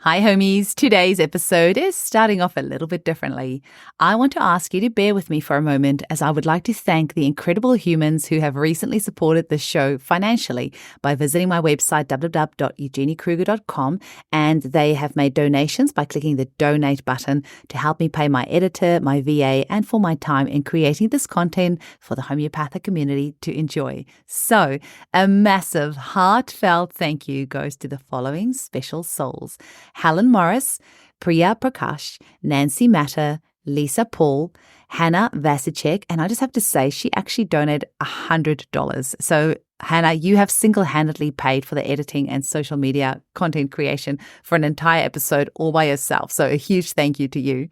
Hi homies, today's episode is starting off a little bit differently. I want to ask you to bear with me for a moment as I would like to thank the incredible humans who have recently supported this show financially by visiting my website www.eugeniekruger.com, and they have made donations by clicking the donate button to help me pay my editor, my VA, and for my time in creating this content for the homeopathic community to enjoy. So a massive heartfelt thank you goes to the following special souls: Helen Morris, Priya Prakash, Nancy Matter, Lisa Paul, Hannah Vasicek, and I just have to say she actually donated $100. So Hannah, you have single-handedly paid for the editing and social media content creation for an entire episode all by yourself. So a huge thank you to you.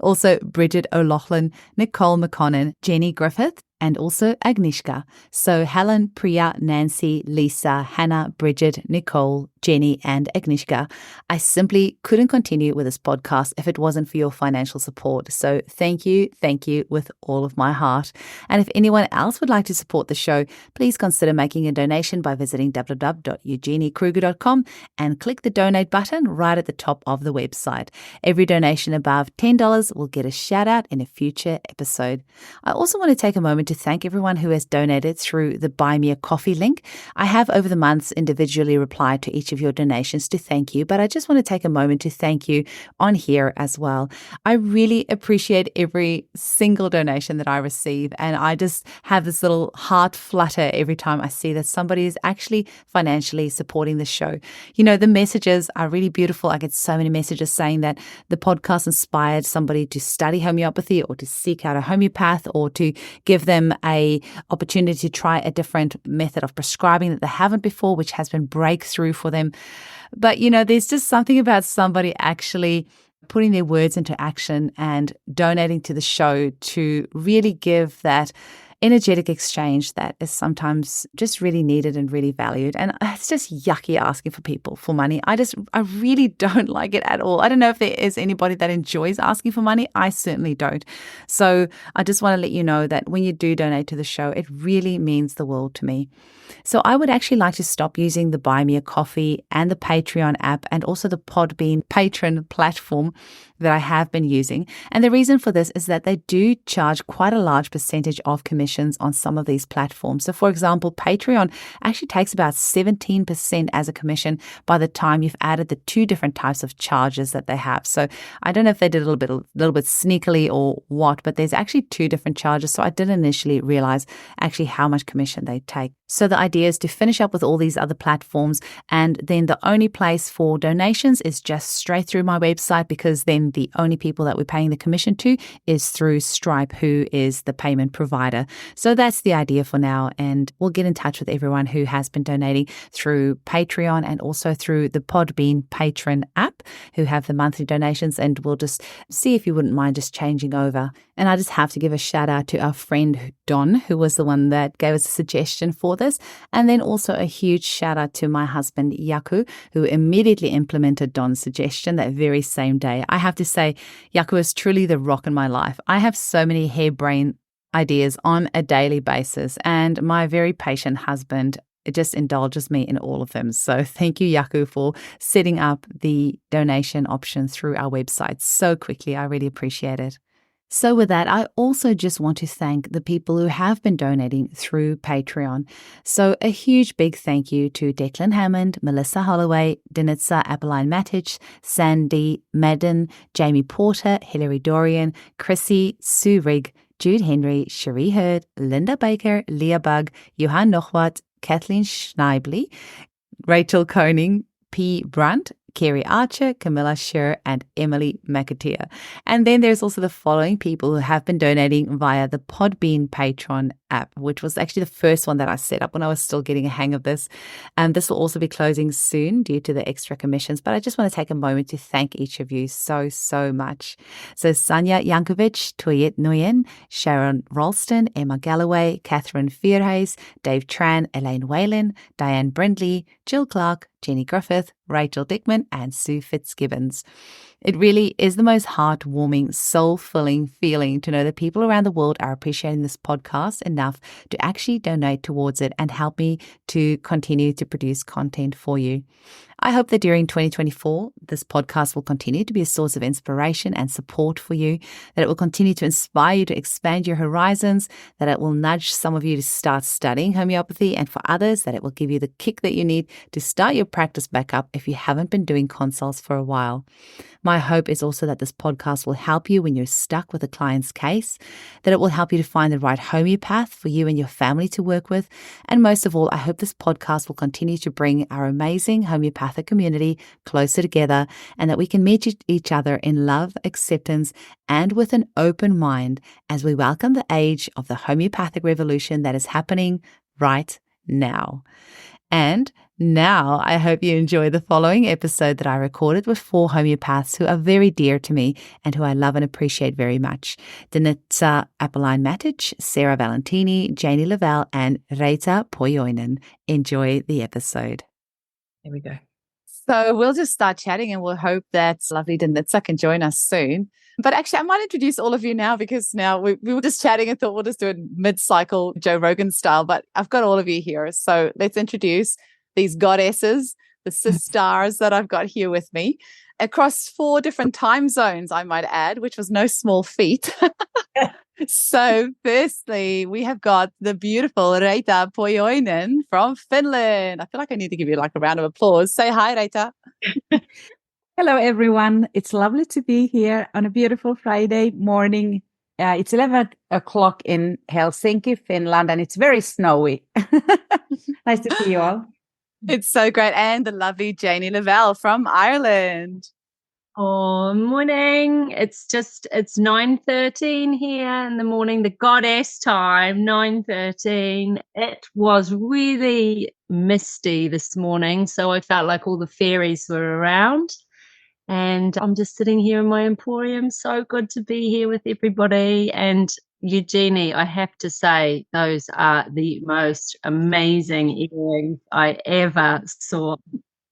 Also, Bridget O'Loughlin, Nicole McConnon, Jenny Griffith, and also Agnieszka. So Helen, Priya, Nancy, Lisa, Hannah, Bridget, Nicole, Jenny, and Agnieszka. I simply couldn't continue with this podcast if it wasn't for your financial support. So thank you with all of my heart. And if anyone else would like to support the show, please consider making a donation by visiting www.eugeniekruger.com and click the donate button right at the top of the website. Every donation above $10 will get a shout out in a future episode. I also want to take a moment to thank everyone who has donated through the Buy Me a Coffee link. I have over the months individually replied to each of your donations to thank you, but I just want to take a moment to thank you on here as well. I really appreciate every single donation that I receive, and I just have this little heart flutter every time I see that somebody is actually financially supporting the show. You know, the messages are really beautiful. I get so many messages saying that the podcast inspired somebody to study homeopathy or to seek out a homeopath or to give them a opportunity to try a different method of prescribing that they haven't before, which has been breakthrough for them. But, you know, there's just something about somebody actually putting their words into action and donating to the show to really give that energetic exchange that is sometimes just really needed and really valued. And it's just yucky asking for people for money. I really don't like it at all. I don't know if there is anybody that enjoys asking for money. I certainly don't. So I just want to let you know that when you do donate to the show, it really means the world to me. So I would actually like to stop using the Buy Me a Coffee and the Patreon app and also the Podbean patron platform that I have been using. And the reason for this is that they do charge quite a large percentage of commissions on some of these platforms. So for example, Patreon actually takes about 17% as a commission by the time you've added the two different types of charges that they have. So I don't know if they did a little bit sneakily or what, but there's actually two different charges. So I didn't initially realize actually how much commission they take. So the idea is to finish up with all these other platforms, and then the only place for donations is just straight through my website, because then the only people that we're paying the commission to is through Stripe, who is the payment provider. So that's the idea for now, and we'll get in touch with everyone who has been donating through Patreon and also through the Podbean patron app who have the monthly donations, and we'll just see if you wouldn't mind just changing over. And I just have to give a shout out to our friend Don, who was the one that gave us a suggestion for this. And then also a huge shout out to my husband Yaku, who immediately implemented Don's suggestion that very same day. I have to say, Yaku is truly the rock in my life. I have so many harebrained ideas on a daily basis, and my very patient husband, it just indulges me in all of them. So thank you, Yaku, for setting up the donation option through our website so quickly. I really appreciate it. So with that, I also just want to thank the people who have been donating through Patreon. So a huge big thank you to Declan Hammond, Melissa Holloway, Danitca Apolline-Matic, Sandy Madden, Jamie Porter, Hilary Dorian, Chrissy, Sue Rigg, Jude Henry, Cherie Hurd, Linda Baker, Leah Bug, Johan Nochwat, Kathleen Schneibly, Rachel Koning, P. Brandt, Kerry Archer, Camilla Scher, and Emily McAteer. And then there's also the following people who have been donating via the Podbean Patreon app, which was actually the first one that I set up when I was still getting a hang of this. And this will also be closing soon due to the extra commissions. But I just want to take a moment to thank each of you so much. So Sanya Yankovic, Toyet Nguyen, Sharon Ralston, Emma Galloway, Catherine Fearhays, Dave Tran, Elaine Whalen, Diane Brindley, Jill Clark, Jenny Griffith, Rachel Dickman, and Sue Fitzgibbons. It really is the most heartwarming, soul-filling feeling to know that people around the world are appreciating this podcast enough to actually donate towards it and help me to continue to produce content for you. I hope that during 2024, this podcast will continue to be a source of inspiration and support for you, that it will continue to inspire you to expand your horizons, that it will nudge some of you to start studying homeopathy, and for others, that it will give you the kick that you need to start your practice back up if you haven't been doing consults for a while. My hope is also that this podcast will help you when you're stuck with a client's case, that it will help you to find the right homeopath for you and your family to work with. And most of all, I hope this podcast will continue to bring our amazing homeopathic community closer together, and that we can meet each other in love, acceptance, and with an open mind as we welcome the age of the homeopathic revolution that is happening right now. And now I hope you enjoy the following episode that I recorded with 4 homeopaths who are very dear to me and who I love and appreciate very much. Danitca Apolline-Matic, Sarah Valentini, Janey Lavelle, and Reeta Pohjonen. Enjoy the episode. Here we go. So we'll just start chatting, and we'll hope that lovely Danitca can join us soon. But actually, I might introduce all of you now, because now we were just chatting and thought we'll just do it mid-cycle Joe Rogan style. But I've got all of you here. So let's introduce these goddesses, the sisters that I've got here with me across 4 different time zones, I might add, which was no small feat. So firstly, we have got the beautiful Reeta Pohjonen from Finland. I feel like I need to give you like a round of applause. Say hi, Reeta. Hello, everyone. It's lovely to be here on a beautiful Friday morning. It's 11 o'clock in Helsinki, Finland, and it's very snowy. Nice to see you all. It's so great. And the lovely Janey Lavelle from Ireland. Oh, morning. It's 9:13 here in the morning, the goddess time, 9:13. It was really misty this morning, so I felt like all the fairies were around. And I'm just sitting here in my emporium. So good to be here with everybody. And Eugenie, I have to say, those are the most amazing earrings I ever saw.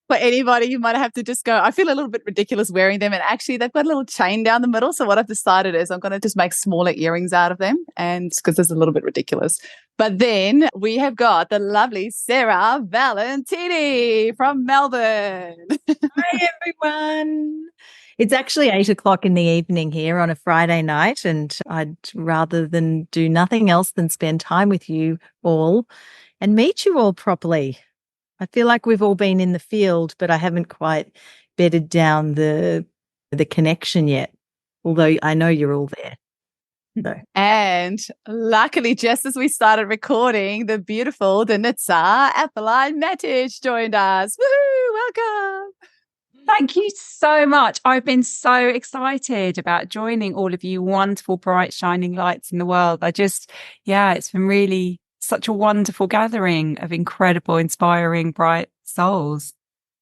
For anybody, you might have to just go, I feel a little bit ridiculous wearing them. And actually, they've got a little chain down the middle. So what I've decided is I'm going to just make smaller earrings out of them, and because it's a little bit ridiculous. But then we have got the lovely Sarah Valentini from Melbourne. Hi, everyone. It's actually 8 o'clock in the evening here on a Friday night, and I'd rather than do nothing else than spend time with you all and meet you all properly. I feel like we've all been in the field, but I haven't quite bedded down the connection yet, although I know you're all there. So. And luckily, just as we started recording, the beautiful Danitca Apolline-Matic joined us. Woohoo! Welcome. Thank you so much. I've been so excited about joining all of you wonderful, bright, shining lights in the world. It's been really such a wonderful gathering of incredible, inspiring, bright souls.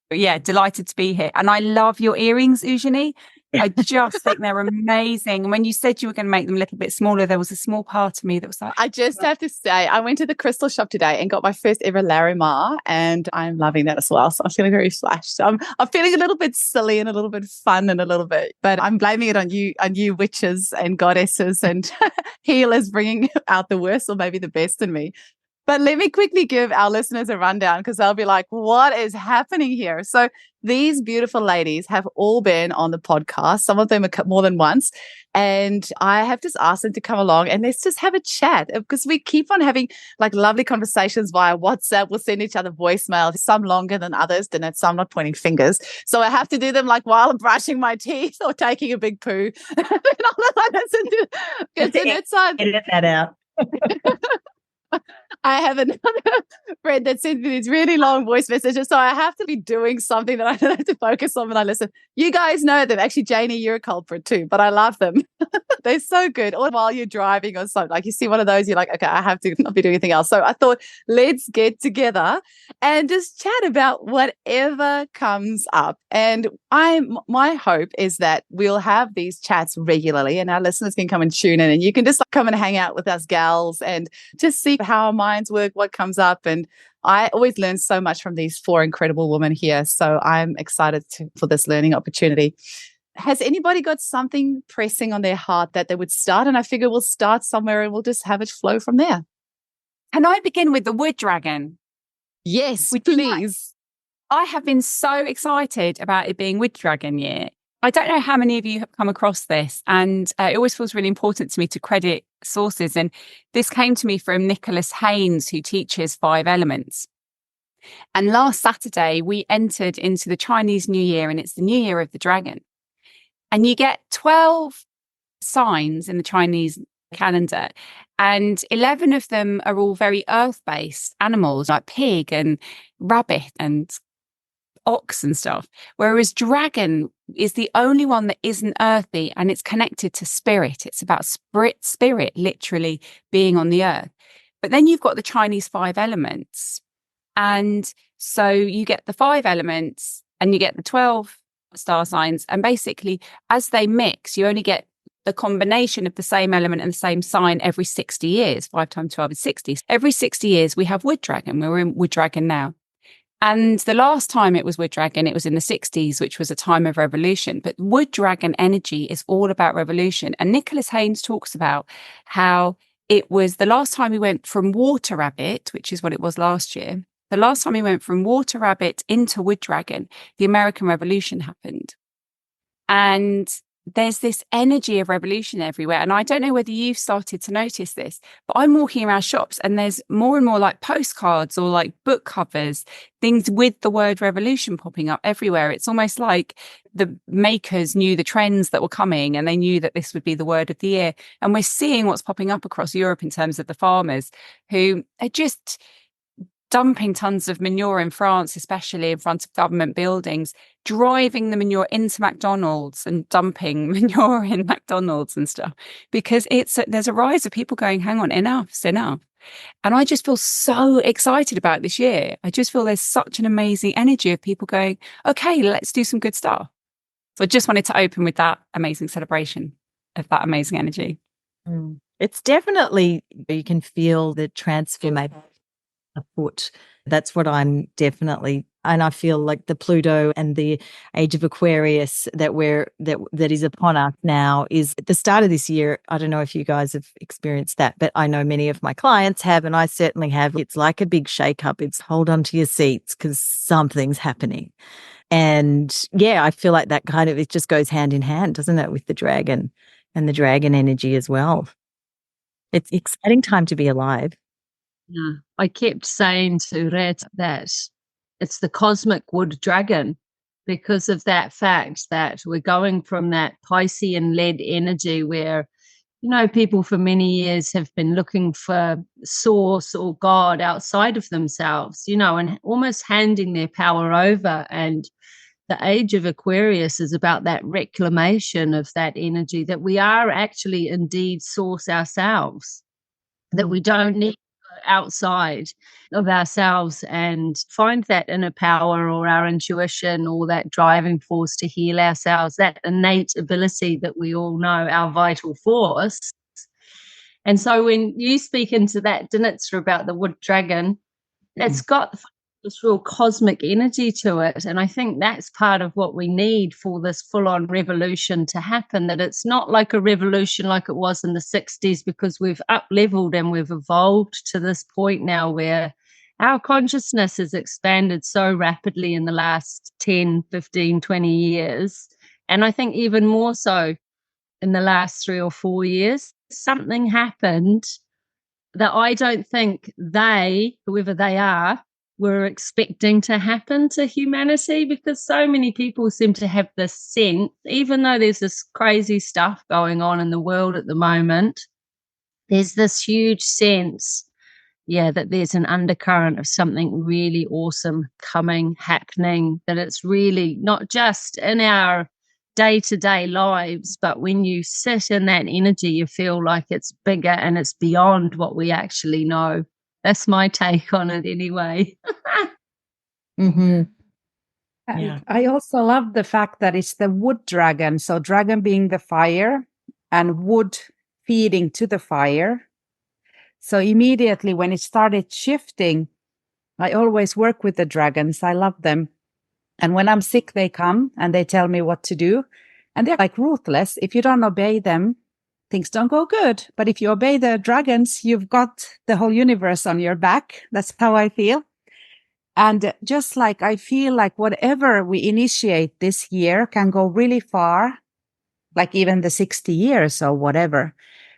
Yeah, delighted to be here. And I love your earrings, Eugenie. I just think they're amazing. And when you said you were going to make them a little bit smaller, there was a small part of me that was like... I just have to say, I went to the crystal shop today and got my first ever Larimar, and I'm loving that as well. So I'm feeling very flashed. I'm feeling a little bit silly and a little bit fun and a little bit, but I'm blaming it on you witches and goddesses and healers bringing out the worst or maybe the best in me. But let me quickly give our listeners a rundown, because they'll be like, what is happening here? So these beautiful ladies have all been on the podcast. Some of them more than once. And I have just asked them to come along and let's just have a chat, because we keep on having like lovely conversations via WhatsApp. We'll send each other voicemail, some longer than others, and some not pointing fingers. So I have to do them like while I'm brushing my teeth or taking a big poo. Edit that out. I have another friend that sent me these really long voice messages, so I have to be doing something that I don't have to focus on when I listen. You guys know them. Actually, Janey, you're a culprit too, but I love them. They're so good. Or while you're driving or something, like you see one of those, you're like, okay, I have to not be doing anything else. So I thought, let's get together and just chat about whatever comes up. And my hope is that we'll have these chats regularly, and our listeners can come and tune in, and you can just come and hang out with us gals and just see how our minds work, what comes up. And I always learn so much from these 4 incredible women here. So I'm excited for this learning opportunity. Has anybody got something pressing on their heart that they would start? And I figure we'll start somewhere and we'll just have it flow from there. Can I begin with the wood dragon? Yes, please. I have been so excited about it being Wood Dragon year. I don't know how many of you have come across this, and it always feels really important to me to credit sources. And this came to me from Nicholas Haynes, who teaches 5 elements. And last Saturday, we entered into the Chinese New Year, and it's the New Year of the Dragon. And you get 12 signs in the Chinese calendar, and 11 of them are all very earth-based animals, like pig and rabbit and ox and stuff, whereas dragon is the only one that isn't earthy, and it's connected to spirit. It's about spirit literally being on the earth. But then you've got the Chinese 5 elements, and so you get the 5 elements and you get the 12 star signs, and basically as they mix, you only get the combination of the same element and the same sign every 60 years. 5 times 12 is 60. Every 60 years we have Wood Dragon. We're in Wood Dragon now. And the last time it was Wood Dragon, it was in the 60s, which was a time of revolution. But Wood Dragon energy is all about revolution. And Nicholas Haynes talks about how it was the last time we went from water rabbit, which is what it was last year. The last time we went from water rabbit into Wood Dragon, the American Revolution happened. And there's this energy of revolution everywhere. And I don't know whether you've started to notice this, but I'm walking around shops and there's more and more like postcards or like book covers, things with the word revolution popping up everywhere. It's almost like the makers knew the trends that were coming and they knew that this would be the word of the year. And we're seeing what's popping up across Europe in terms of the farmers who are just dumping tons of manure in France, especially in front of government buildings, driving the manure into McDonald's and dumping manure in McDonald's and stuff, because there's a rise of people going, hang on, enough's enough. And I just feel so excited about this year. I just feel there's such an amazing energy of people going, okay, let's do some good stuff. So I just wanted to open with that amazing celebration of that amazing energy. It's definitely, you can feel the transformation afoot. That's what I'm definitely, and I feel like the Pluto and the Age of Aquarius that is upon us now is at the start of this year. I don't know if you guys have experienced that, but I know many of my clients have, and I certainly have. It's like a big shake-up. It's hold on to your seats because something's happening. And yeah, I feel like that kind of, it just goes hand in hand, doesn't it, with the dragon and the dragon energy as well. It's an exciting time to be alive. Yeah, I kept saying to Reeta that it's the cosmic wood dragon because of that fact that we're going from that Piscean-led energy where, you know, people for many years have been looking for source or God outside of themselves, you know, and almost handing their power over. And the Age of Aquarius is about that reclamation of that energy, that we are actually indeed source ourselves, that we don't need outside of ourselves and find that inner power or our intuition or that driving force to heal ourselves, that innate ability that we all know, our vital force. And so when you speak into that, Danitca, about the wood dragon, it's got this real cosmic energy to it. And I think that's part of what we need for this full-on revolution to happen, that it's not like a revolution like it was in the 60s, because we've up-leveled and we've evolved to this point now where our consciousness has expanded so rapidly in the last 10, 15, 20 years. And I think even more so in the last 3 or 4 years, something happened that I don't think whoever they are, were expecting to happen to humanity, because so many people seem to have this sense, even though there's this crazy stuff going on in the world at the moment, there's this huge sense, that there's an undercurrent of something really awesome happening, that it's really not just in our day-to-day lives, but when you sit in that energy, you feel like it's bigger and it's beyond what we actually know. That's my take on it anyway. Mm-hmm. Yeah. I also love the fact that it's the wood dragon. So dragon being the fire and wood feeding to the fire. So immediately when it started shifting, I always work with the dragons. I love them. And when I'm sick, they come and they tell me what to do. And they're like ruthless. If you don't obey them, things don't go good. But if you obey the dragons, you've got the whole universe on your back. That's how I feel. And just like I feel like whatever we initiate this year can go really far, like even the 60 years or whatever.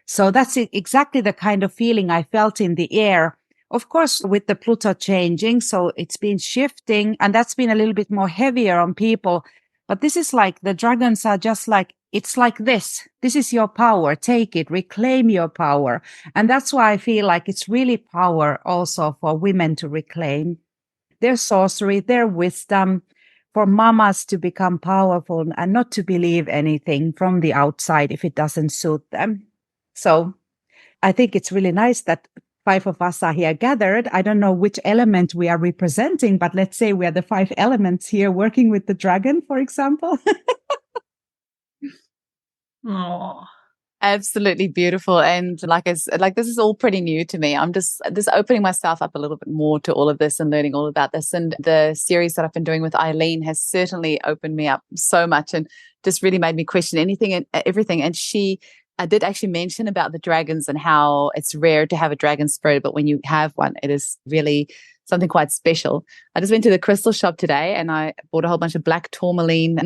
So that's exactly the kind of feeling I felt in the air. Of course, with the Pluto changing, so it's been shifting, and that's been a little bit more heavier on people. But this is like the dragons are just like, it's like this. This is your power. Take it, reclaim your power. And that's why I feel like it's really power also for women to reclaim their sorcery, their wisdom, for mamas to become powerful and not to believe anything from the outside if it doesn't suit them. So I think it's really nice that 5 of us are here gathered. I don't know which element we are representing, but let's say we are the 5 elements here working with the dragon, for example. Oh, Absolutely beautiful. And like this is all pretty new to me. I'm just opening myself up a little bit more to all of this and learning all about this. And the series that I've been doing with Eileen has certainly opened me up so much and just really made me question anything and everything. And I did actually mention about the dragons and how it's rare to have a dragon spirit, but when you have one, it is really something quite special. I just went to the crystal shop today and I bought a whole bunch of black tourmaline.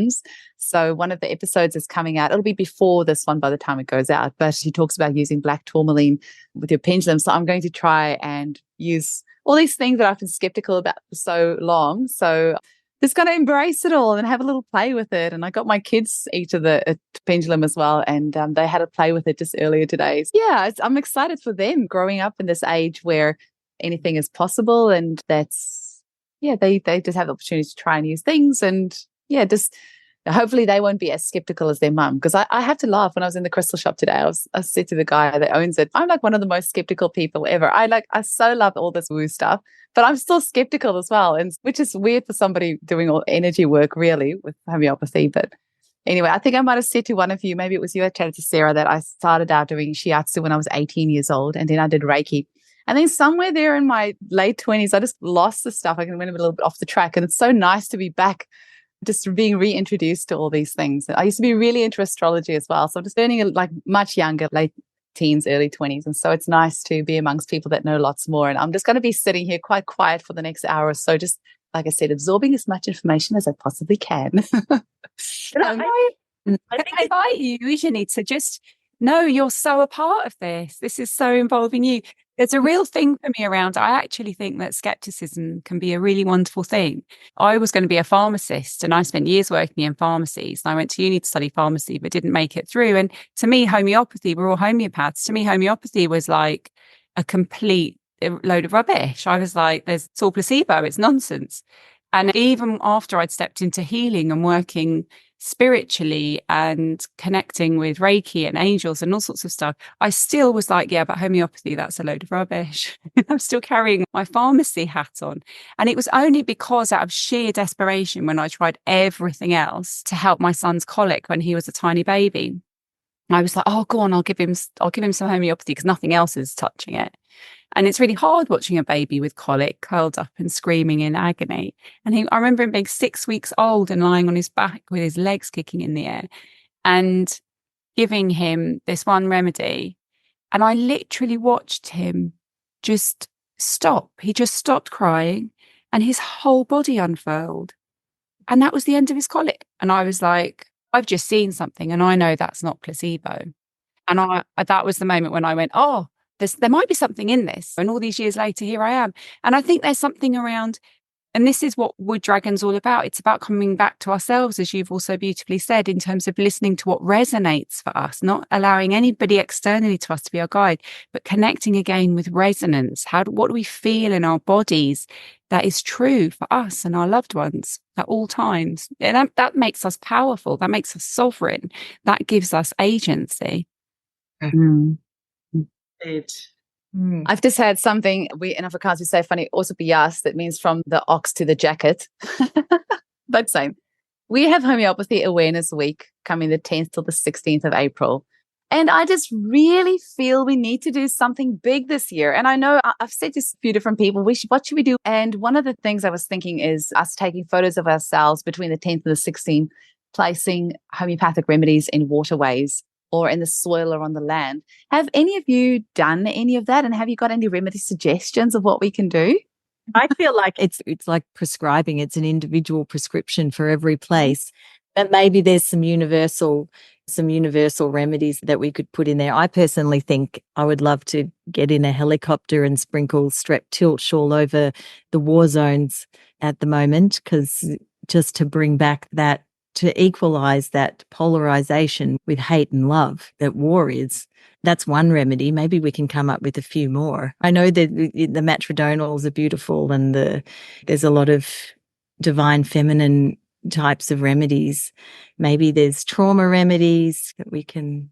So one of the episodes is coming out. It'll be before this one by the time it goes out, but she talks about using black tourmaline with your pendulum. So I'm going to try and use all these things that I've been skeptical about for so long. So just going to embrace it all and have a little play with it. And I got my kids each of the pendulum as well. And they had a play with it just earlier today. So yeah, I'm excited for them growing up in this age where anything is possible. And that's, yeah, they just have the opportunity to try and use things. And yeah, just hopefully they won't be as skeptical as their mum. Because I have to laugh when I was in the crystal shop today. I said to the guy that owns it, I'm like one of the most skeptical people ever. I so love all this woo stuff, but I'm still skeptical as well. And which is weird for somebody doing all energy work really with homeopathy. But anyway, I think I might have said to one of you, maybe it was you, I chatted to Sarah, that I started out doing shiatsu when I was 18 years old. And then I did Reiki. And then somewhere there in my late 20s, I just lost the stuff. I went a little bit off the track. And it's so nice to be back, just being reintroduced to all these things. I used to be really into astrology as well. So I'm just learning like much younger, late teens, early 20s. And so it's nice to be amongst people that know lots more. And I'm just going to be sitting here quite quiet for the next hour or so, just like I said, absorbing as much information as I possibly can. I think I invite you, Janey, to just know you're so a part of this. This is so involving you. There's a real thing for me around. I actually think that skepticism can be a really wonderful thing. I was going to be a pharmacist and I spent years working in pharmacies. And I went to uni to study pharmacy, but didn't make it through. And to me, homeopathy, we're all homeopaths. To me, homeopathy was like a complete load of rubbish. I was like, it's all placebo. It's nonsense. And even after I'd stepped into healing and working spiritually and connecting with Reiki and angels and all sorts of stuff, I still was like, yeah, but homeopathy, that's a load of rubbish. I'm still carrying my pharmacy hat on. And it was only because out of sheer desperation when I tried everything else to help my son's colic when he was a tiny baby, I was like, oh, go on, I'll give him some homeopathy because nothing else is touching it. And it's really hard watching a baby with colic curled up and screaming in agony. And I remember him being 6 weeks old and lying on his back with his legs kicking in the air and giving him this one remedy. And I literally watched him just stop. He just stopped crying and his whole body unfurled. And that was the end of his colic. And I was like, I've just seen something and I know that's not placebo. And that was the moment when I went, oh, there might be something in this. And all these years later, here I am. And I think there's something around, and this is what Wood Dragon's all about. It's about coming back to ourselves, as you've also beautifully said, in terms of listening to what resonates for us, not allowing anybody externally to us to be our guide, but connecting again with resonance. What do we feel in our bodies that is true for us and our loved ones at all times? And that makes us powerful. That makes us sovereign. That gives us agency. Mm. I've just had something, in Afrikaans we say funny, also bias, that means from the ox to the jacket. But same. We have Homeopathy Awareness Week coming the 10th till the 16th of April. And I just really feel we need to do something big this year. And I know I've said to a few different people, what should we do? And one of the things I was thinking is us taking photos of ourselves between the 10th and the 16th, placing homeopathic remedies in waterways or in the soil or on the land. Have any of you done any of that? And have you got any remedy suggestions of what we can do? I feel like it's like prescribing. It's an individual prescription for every place. But maybe there's some universal remedies that we could put in there. I personally think I would love to get in a helicopter and sprinkle strep tilch all over the war zones at the moment, because just to bring back that, to equalize that polarization with hate and love that war is. That's one remedy. Maybe we can come up with a few more. I know that the matrodonals are beautiful, and there's a lot of divine feminine types of remedies. Maybe there's trauma remedies that we can.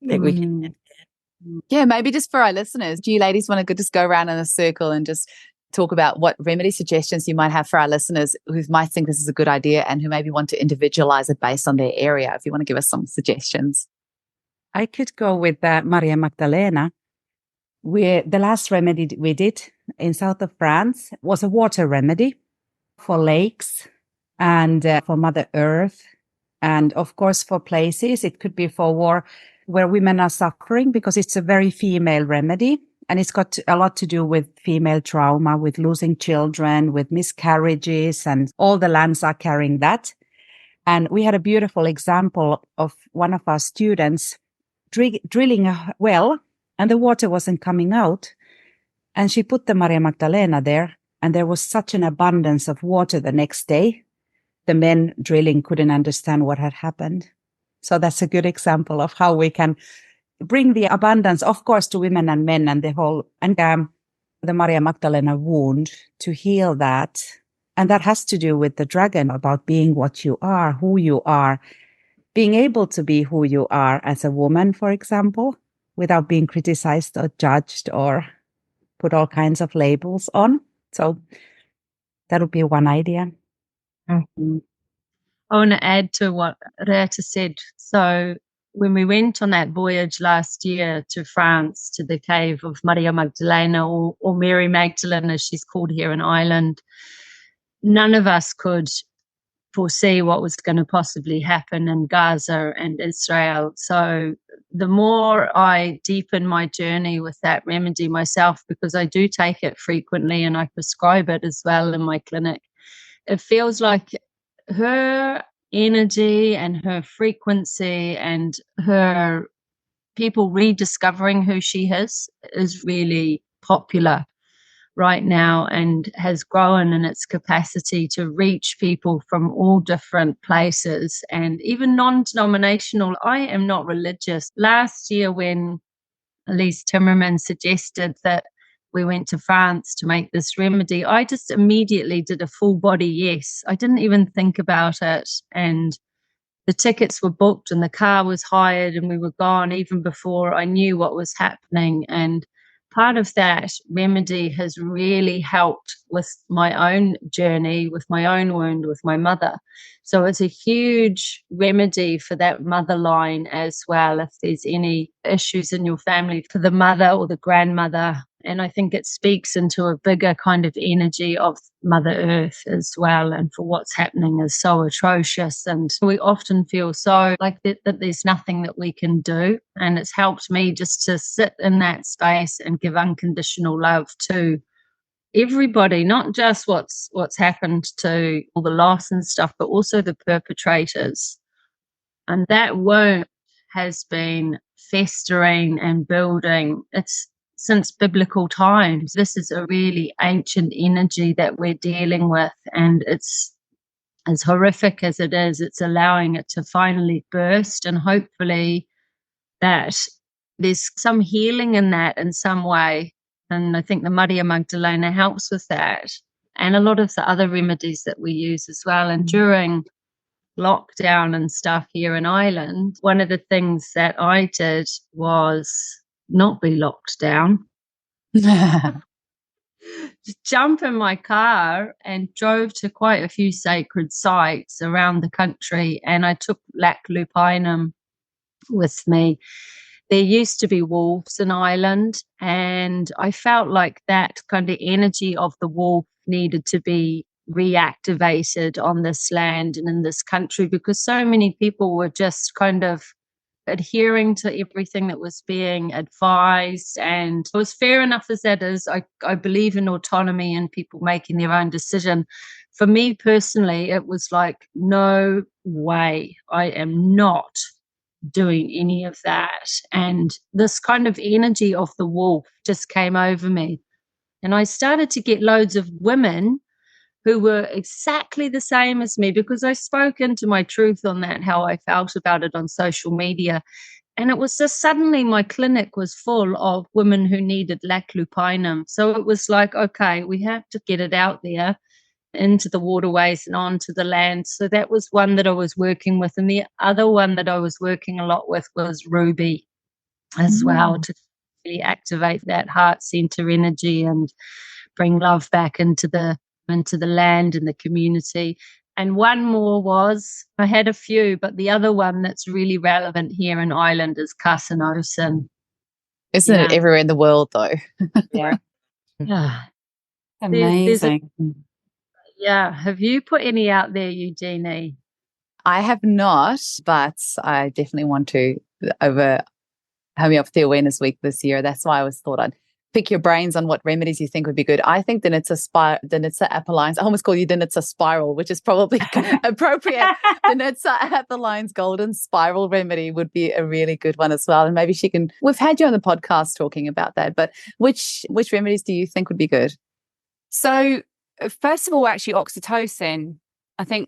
Yeah, maybe just for our listeners, do you ladies want to just go around in a circle and just talk about what remedy suggestions you might have for our listeners who might think this is a good idea and who maybe want to individualize it based on their area? If you want to give us some suggestions. I could go with Maria Magdalena. The last remedy we did in south of France was a water remedy for lakes and for Mother Earth. And of course, for places, it could be for war where women are suffering, because it's a very female remedy. And it's got a lot to do with female trauma, with losing children, with miscarriages, and all the lands are carrying that. And we had a beautiful example of one of our students drilling a well, and the water wasn't coming out. And she put the Maria Magdalena there, and there was such an abundance of water the next day. The men drilling couldn't understand what had happened. So that's a good example of how we can bring the abundance, of course, to women and men, and the Maria Magdalena wound, to heal that. And that has to do with the dragon, about being what you are, who you are, being able to be who you are as a woman, for example, without being criticized or judged or put all kinds of labels on. So that would be one idea. Mm-hmm. I want to add to what Reeta said. So when we went on that voyage last year to France, to the cave of Maria Magdalena, or Mary Magdalene, as she's called here in Ireland, none of us could foresee what was going to possibly happen in Gaza and Israel. So the more I deepen my journey with that remedy myself, because I do take it frequently and I prescribe it as well in my clinic, it feels like her energy and her frequency and her people rediscovering who she is really popular right now, and has grown in its capacity to reach people from all different places, and even non-denominational. I am not religious. Last year, when Elise Timmerman suggested that we went to France to make this remedy, I just immediately did a full body yes. I didn't even think about it. And the tickets were booked and the car was hired and we were gone even before I knew what was happening. And part of that remedy has really helped with my own journey, with my own wound, with my mother. So it's a huge remedy for that mother line as well, if there's any issues in your family, for the mother or the grandmother. And I think it speaks into a bigger kind of energy of Mother Earth as well. And for what's happening is so atrocious. And we often feel so like that there's nothing that we can do. And it's helped me just to sit in that space and give unconditional love to everybody, not just what's happened to all the loss and stuff, but also the perpetrators. And that wound has been festering and building. It's since biblical times. This is a really ancient energy that we're dealing with, and it's as horrific as it is, it's allowing it to finally burst, and hopefully that there's some healing in that in some way. And I think the Maria Magdalena helps with that, and a lot of the other remedies that we use as well. And during lockdown and stuff here in Ireland, one of the things that I did was not be locked down. Just jump in my car and drove to quite a few sacred sites around the country, and I took Lac Lupinum with me. There used to be wolves in Ireland, and I felt like that kind of energy of the wolf needed to be reactivated on this land and in this country, because so many people were just kind of adhering to everything that was being advised. And it was fair enough as that is. I believe in autonomy and people making their own decision. For me personally, it was like, no way, I am not doing any of that. And this kind of energy of the wolf just came over me. And I started to get loads of women who were exactly the same as me, because I spoke into my truth on that, how I felt about it on social media. And it was just suddenly my clinic was full of women who needed laclupinum. So it was like, okay, we have to get it out there into the waterways and onto the land. So that was one that I was working with. And the other one that I was working a lot with was ruby as well, to really activate that heart center energy and bring love back into the land and the community. And one more was, I had a few, but the other one that's really relevant here in Ireland is carcinosin. Isn't it everywhere in the world, though? Yeah. Amazing. Have you put any out there, Eugenie? I have not, but I definitely want to over Homeopathy Awareness Week this year. That's why I thought I'd pick your brains on what remedies you think would be good. I think Danitca Apolline, I almost call you Danitca Spiral, which is probably appropriate. Danitca Apolline's Golden Spiral remedy would be a really good one as well. And maybe we've had you on the podcast talking about that, but which remedies do you think would be good? So first of all, actually oxytocin. I think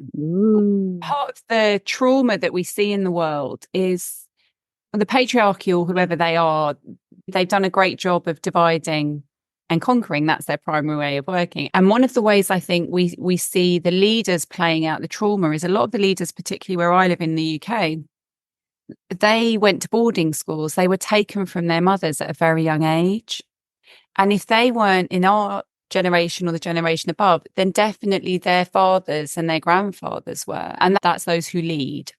part of the trauma that we see in the world is the patriarchy, or whoever they are. They've done a great job of dividing and conquering. That's their primary way of working. And one of the ways I think we see the leaders playing out the trauma is a lot of the leaders, particularly where I live in the UK, they went to boarding schools. They were taken from their mothers at a very young age. And if they weren't in our generation or the generation above, then definitely their fathers and their grandfathers were. And that's those who lead.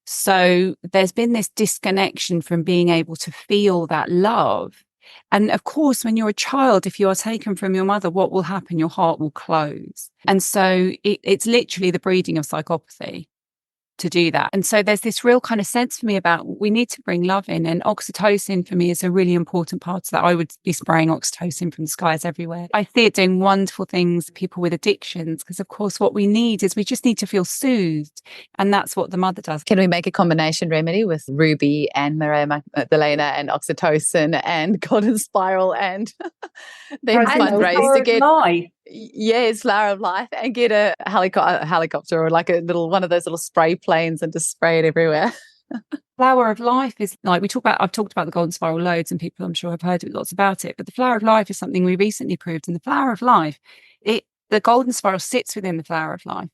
So there's been this disconnection from being able to feel that love. And of course, when you're a child, if you are taken from your mother, what will happen? Your heart will close. And so it's literally the breeding of psychopathy to do that. And so there's this real kind of sense for me about we need to bring love in, and oxytocin for me is a really important part of that. I would be spraying oxytocin from the skies everywhere. I see it doing wonderful things, people with addictions, because of course what we need is we just need to feel soothed, and that's what the mother does. Can we make a combination remedy with ruby and Maria Magdalena and oxytocin and golden spiral and then fundraise to get flower of life and get a helicopter or like a little one of those little spray planes and just spray it everywhere. Flower of life is like I've talked about the golden spiral loads, and people I'm sure have heard lots about it, but the flower of life is something we recently proved. And the flower of life, the golden spiral sits within the flower of life,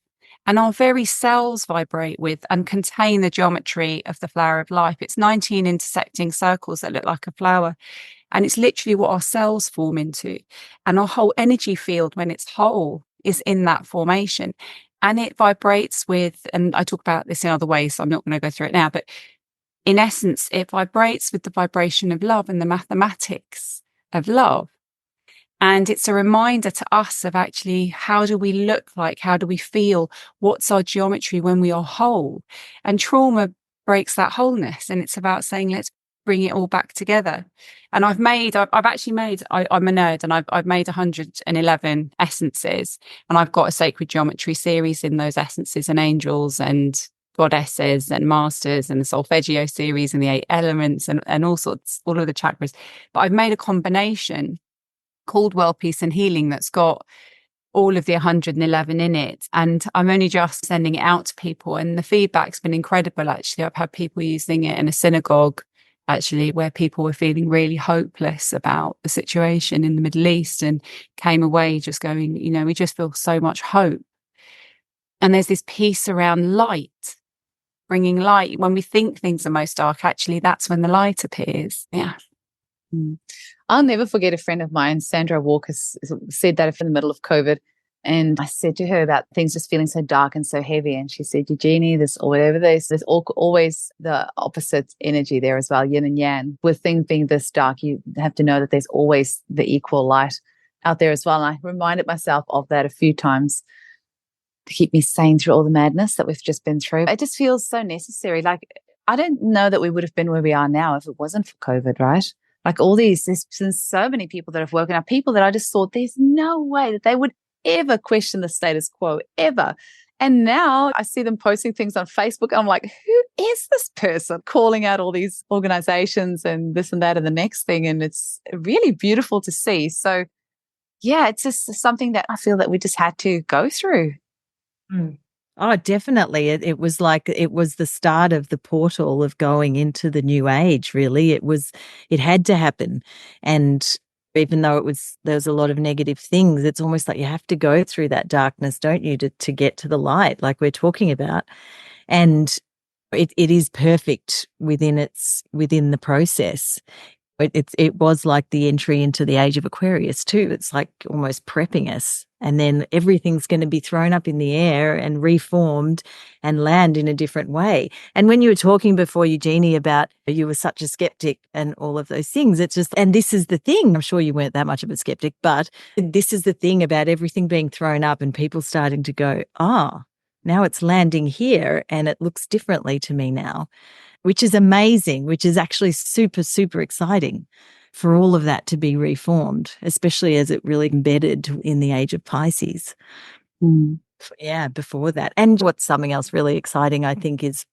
and our very cells vibrate with and contain the geometry of the flower of life. It's 19 intersecting circles that look like a flower. And it's literally what our cells form into. And our whole energy field, when it's whole, is in that formation. And it vibrates with, and I talk about this in other ways, so I'm not going to go through it now, but in essence, it vibrates with the vibration of love and the mathematics of love. And it's a reminder to us of actually, how do we look like? How do we feel? What's our geometry when we are whole? And trauma breaks that wholeness. And it's about saying, let's bring it all back together. And I'm a nerd, and I've made 111 essences, and I've got a sacred geometry series in those essences, and angels and goddesses and masters, and the solfeggio series and the 8 elements and all of the chakras. But I've made a combination called World Peace and Healing that's got all of the 111 in it. And I'm only just sending it out to people, and the feedback's been incredible. Actually, I've had people using it in a synagogue, actually, where people were feeling really hopeless about the situation in the Middle East and came away just going, we just feel so much hope. And there's this piece around light, bringing light. When we think things are most dark, actually, that's when the light appears. Yeah. I'll never forget a friend of mine, Sandra Walker, said that in the middle of COVID. And I said to her about things just feeling so dark and so heavy. And she said, Eugenie, there's always the opposite energy there as well, yin and yang. With things being this dark, you have to know that there's always the equal light out there as well. And I reminded myself of that a few times to keep me sane through all the madness that we've just been through. It just feels so necessary. Like, I don't know that we would have been where we are now if it wasn't for COVID, right? Like there's been so many people that have woken up, people that I just thought there's no way that they would ever question the status quo, ever. And now I see them posting things on Facebook. I'm like, who is this person calling out all these organizations and this and that and the next thing? And it's really beautiful to see. So yeah, it's just something that I feel that we just had to go through. Mm. Oh, definitely. It was the start of the portal of going into the new age, really. It had to happen. And even though there was a lot of negative things, it's almost like you have to go through that darkness, don't you, to get to the light, like we're talking about. And it is perfect within the process. It was like the entry into the Age of Aquarius too. It's like almost prepping us, and then everything's going to be thrown up in the air and reformed and land in a different way. And when you were talking before, Eugenie, about you were such a skeptic and all of those things, it's just, and this is the thing, I'm sure you weren't that much of a skeptic, but this is the thing about everything being thrown up and people starting to go, now it's landing here and it looks differently to me now, which is amazing, which is actually super, super exciting for all of that to be reformed, especially as it really embedded in the age of Pisces. Yeah, before that. And what's something else really exciting, I think, is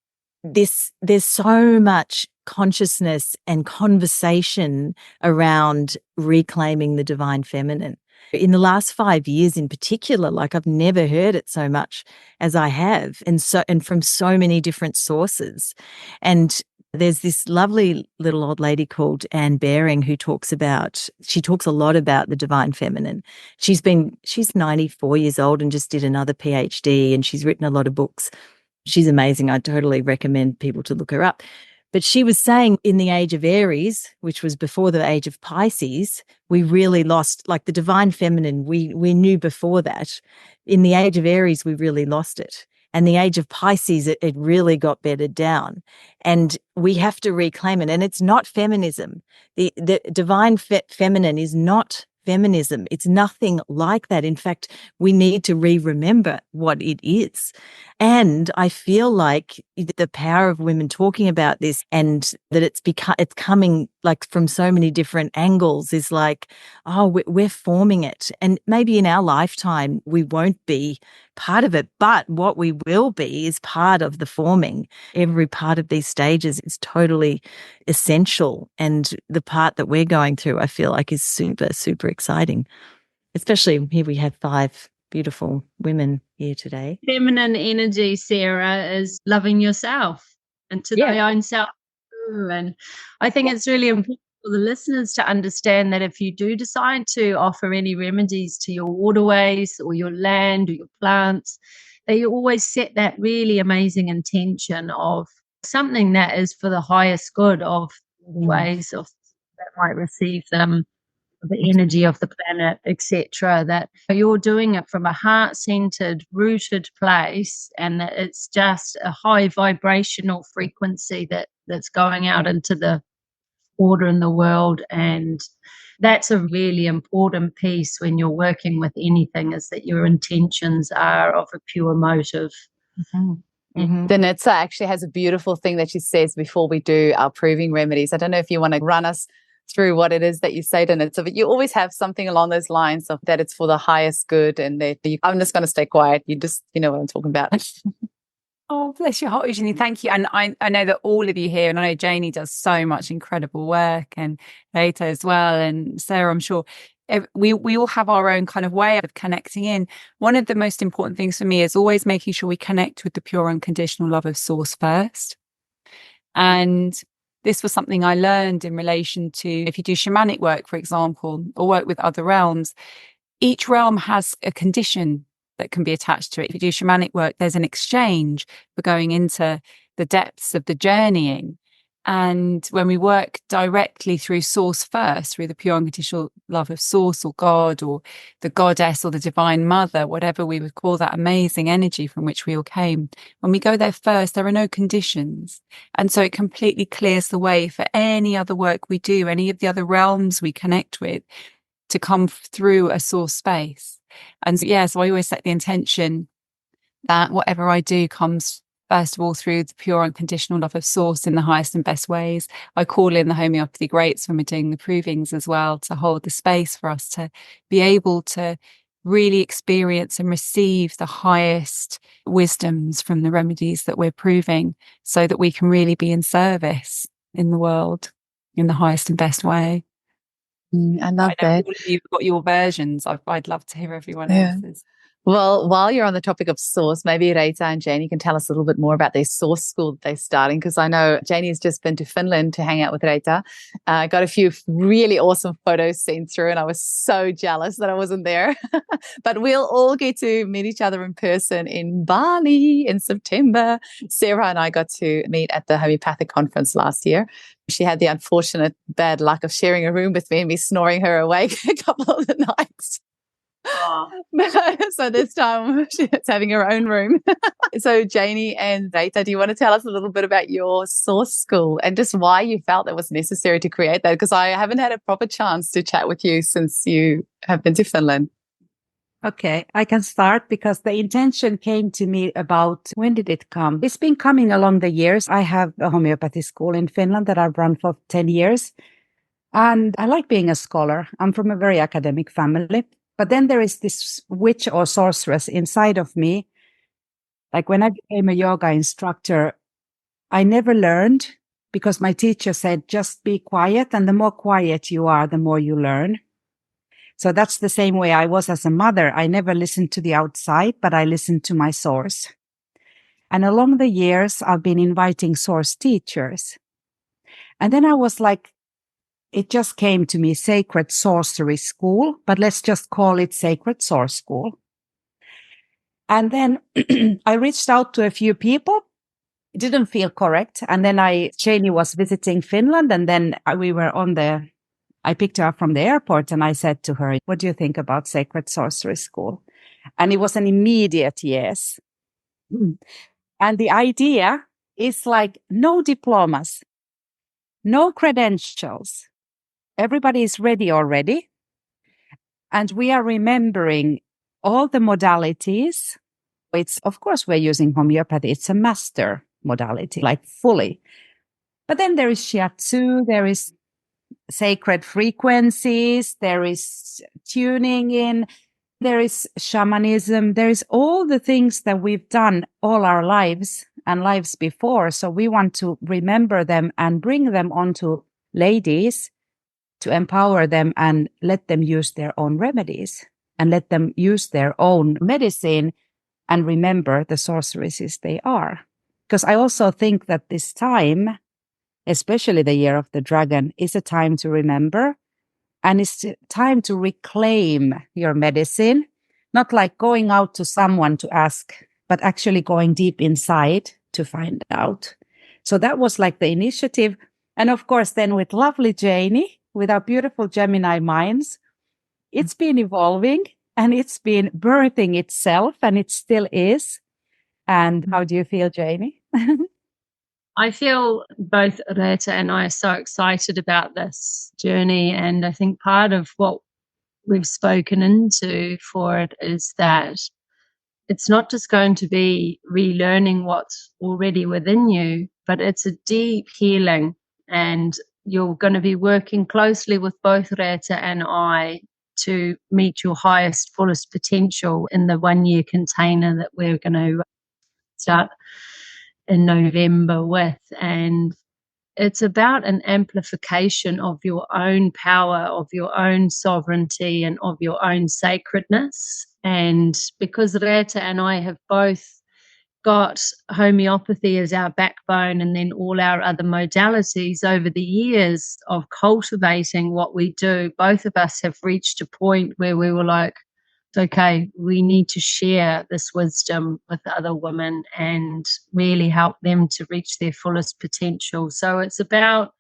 there's so much consciousness and conversation around reclaiming the divine feminine. In the last 5 years in particular, like I've never heard it so much as I have, and from so many different sources. And there's this lovely little old lady called Anne Baring who talks a lot about the divine feminine. She's 94 years old and just did another PhD, and she's written a lot of books. She's amazing. I totally recommend people to look her up. But she was saying in the age of Aries, which was before the age of Pisces, we really lost, like the divine feminine, we knew before that. In the age of Aries, we really lost it. And the age of Pisces, it really got bedded down. And we have to reclaim it. And it's not feminism. The divine feminine is not feminism. It's nothing like that. In fact, we need to remember what it is. And I feel like the power of women talking about this, and that it's coming like from so many different angles, is like, we're forming it. And maybe in our lifetime, we won't be part of it, but what we will be is part of the forming. Every part of these stages is totally essential. And the part that we're going through, I feel like, is super, super exciting. Especially here we have 5 beautiful women here today. Feminine energy, Sarah, is loving yourself and to thy own self. And I think it's really important for the listeners to understand that if you do decide to offer any remedies to your waterways or your land or your plants, that you always set that really amazing intention of something that is for the highest good of the ways of that might receive them, the energy of the planet, etc., that you're doing it from a heart-centered, rooted place, and that it's just a high vibrational frequency that's going out into the order in the world. And that's a really important piece when you're working with anything, is that your intentions are of a pure motive. Danitca actually has a beautiful thing that she says before we do our proving remedies. I don't know if you want to run us through what it is that you say, Danitca, but you always have something along those lines of that it's for the highest good, and that I'm just going to stay quiet. You know what I'm talking about. Oh, bless your heart, Eugenie. Thank you. And I know that all of you here, and I know Janey does so much incredible work, and Reeta as well, and Sarah, I'm sure. We all have our own kind of way of connecting in. One of the most important things for me is always making sure we connect with the pure unconditional love of source first. And this was something I learned in relation to, if you do shamanic work, for example, or work with other realms, each realm has a condition that can be attached to it. If you do shamanic work, there's an exchange for going into the depths of the journeying. And when we work directly through source first, through the pure unconditional love of source or God or the goddess or the divine mother, whatever we would call that amazing energy from which we all came, when we go there first, there are no conditions. And so it completely clears the way for any other work we do, any of the other realms we connect with, to come through a source space. And so I always set the intention that whatever I do comes first of all, through the pure unconditional love of source in the highest and best ways. I call in the homeopathy greats when we're doing the provings as well, to hold the space for us to be able to really experience and receive the highest wisdoms from the remedies that we're proving, so that we can really be in service in the world in the highest and best way. I love that. All of you've got your versions. I'd love to hear everyone else's. Well, while you're on the topic of source, maybe Reeta and Janey can tell us a little bit more about their source school that they're starting, because I know Janey has just been to Finland to hang out with Reeta. Got a few really awesome photos sent through, and I was so jealous that I wasn't there. But we'll all get to meet each other in person in Bali in September. Sarah and I got to meet at the Homeopathic conference last year. She had the unfortunate bad luck of sharing a room with me and me snoring her awake a couple of the nights. So this time she's having her own room. So Janey and Reeta, do you want to tell us a little bit about your source school and just why you felt it was necessary to create that? Because I haven't had a proper chance to chat with you since you have been to Finland. Okay, I can start because the intention came to me about, when did it come? It's been coming along the years. I have a homeopathy school in Finland that I've run for 10 years. And I like being a scholar. I'm from a very academic family. But then there is this witch or sorceress inside of me. Like when I became a yoga instructor, I never learned because my teacher said, just be quiet. And the more quiet you are, the more you learn. So that's the same way I was as a mother. I never listened to the outside, but I listened to my source. And along the years, I've been inviting source teachers. And then I was like, it just came to me, Sacred Sorcery School, but let's just call it Sacred Source School. And then I reached out to a few people. It didn't feel correct. And then Janey was visiting Finland, and then I picked her up from the airport and I said to her, what do you think about Sacred Sorcery School? And it was an immediate yes. And the idea is like no diplomas, no credentials. Everybody is ready already. And we are remembering all the modalities. Of course, we're using homeopathy. It's a master modality, like fully. But then there is shiatsu, there is sacred frequencies, there is tuning in, there is shamanism, there is all the things that we've done all our lives and lives before. So we want to remember them and bring them onto ladies to empower them and let them use their own remedies and let them use their own medicine and remember the sorceresses they are. Because I also think that this time, especially the year of the dragon, is a time to remember, and it's time to reclaim your medicine, not like going out to someone to ask, but actually going deep inside to find out. So that was like the initiative. And of course, then with lovely Janey, with our beautiful Gemini minds, it's been evolving and it's been birthing itself, and it still is. And how do you feel, Janey? I feel both Reeta and I are so excited about this journey. And I think part of what we've spoken into for it is that it's not just going to be relearning what's already within you, but it's a deep healing. And you're going to be working closely with both Reeta and I to meet your highest, fullest potential in the 1-year container that we're going to start in November with. And it's about an amplification of your own power, of your own sovereignty, and of your own sacredness. And because Reeta and I have both got homeopathy as our backbone and then all our other modalities over the years of cultivating what we do, both of us have reached a point where we were like, okay, we need to share this wisdom with other women and really help them to reach their fullest potential. So it's about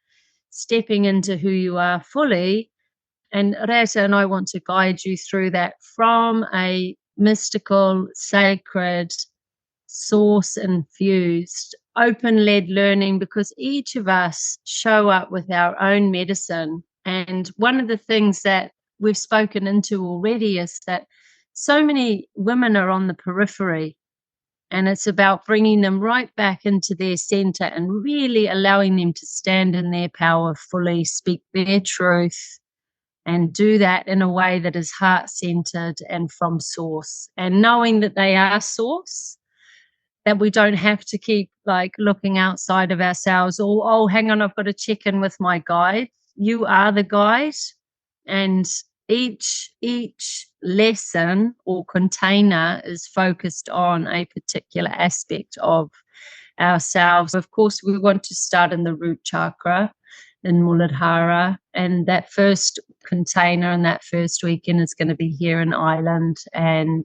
stepping into who you are fully. And Reeta and I want to guide you through that from a mystical, sacred, source-infused, open-led learning, because each of us show up with our own medicine. And one of the things that we've spoken into already is that so many women are on the periphery. And it's about bringing them right back into their center and really allowing them to stand in their power fully, speak their truth, and do that in a way that is heart-centered and from source. And knowing that they are source, that we don't have to keep like looking outside of ourselves or, oh, hang on, I've got to check in with my guide. You are the guide. And each lesson or container is focused on a particular aspect of ourselves. Of course, we want to start in the root chakra in Muladhara, and that first container and that first weekend is going to be here in Ireland, and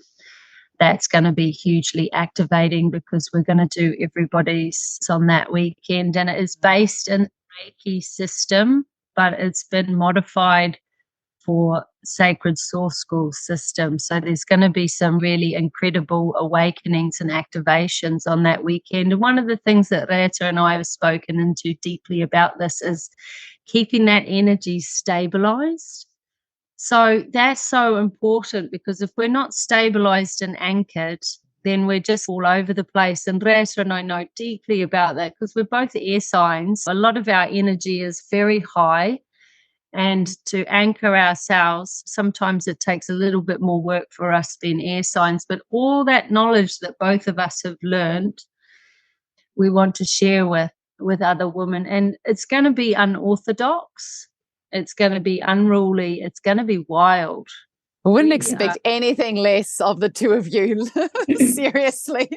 that's going to be hugely activating because we're going to do everybody's on that weekend, and it is based in the Reiki system, but it's been modified for Sacred Source School system. So there's going to be some really incredible awakenings and activations on that weekend. And one of the things that Reeta and I have spoken into deeply about this is keeping that energy stabilized. So that's so important, because if we're not stabilized and anchored, then we're just all over the place. And Reeta and I know deeply about that because we're both air signs. A lot of our energy is very high. And to anchor ourselves, sometimes it takes a little bit more work for us being air signs. But all that knowledge that both of us have learned, we want to share with other women. And it's going to be unorthodox. It's going to be unruly. It's going to be wild. I wouldn't expect anything less of the two of you. Seriously.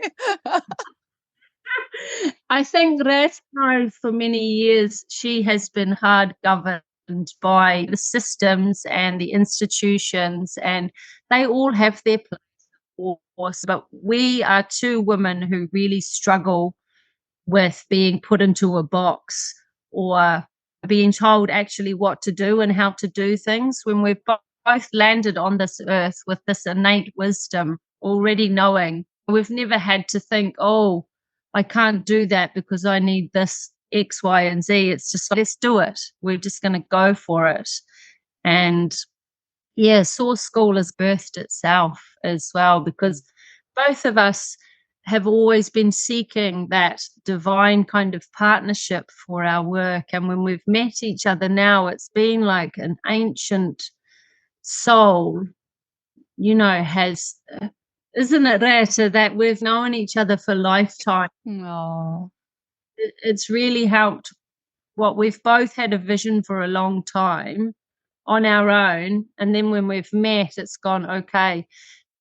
I think Reeta, for many years, she has been hard governed by the systems and the institutions, and they all have their place, of course, but we are two women who really struggle with being put into a box or being told actually what to do and how to do things, when we've both landed on this earth with this innate wisdom, already knowing. We've never had to think, oh, I can't do that because I need this X, Y, and Z. It's just, let's do it. We're just going to go for it. And yeah, Source School has birthed itself as well, because both of us have always been seeking that divine kind of partnership for our work. And when we've met each other now, it's been like an ancient soul, has, isn't it, Reeta, that we've known each other for a lifetime? Oh. It's really helped. What we've both had a vision for a long time on our own, and then when we've met, it's gone, okay,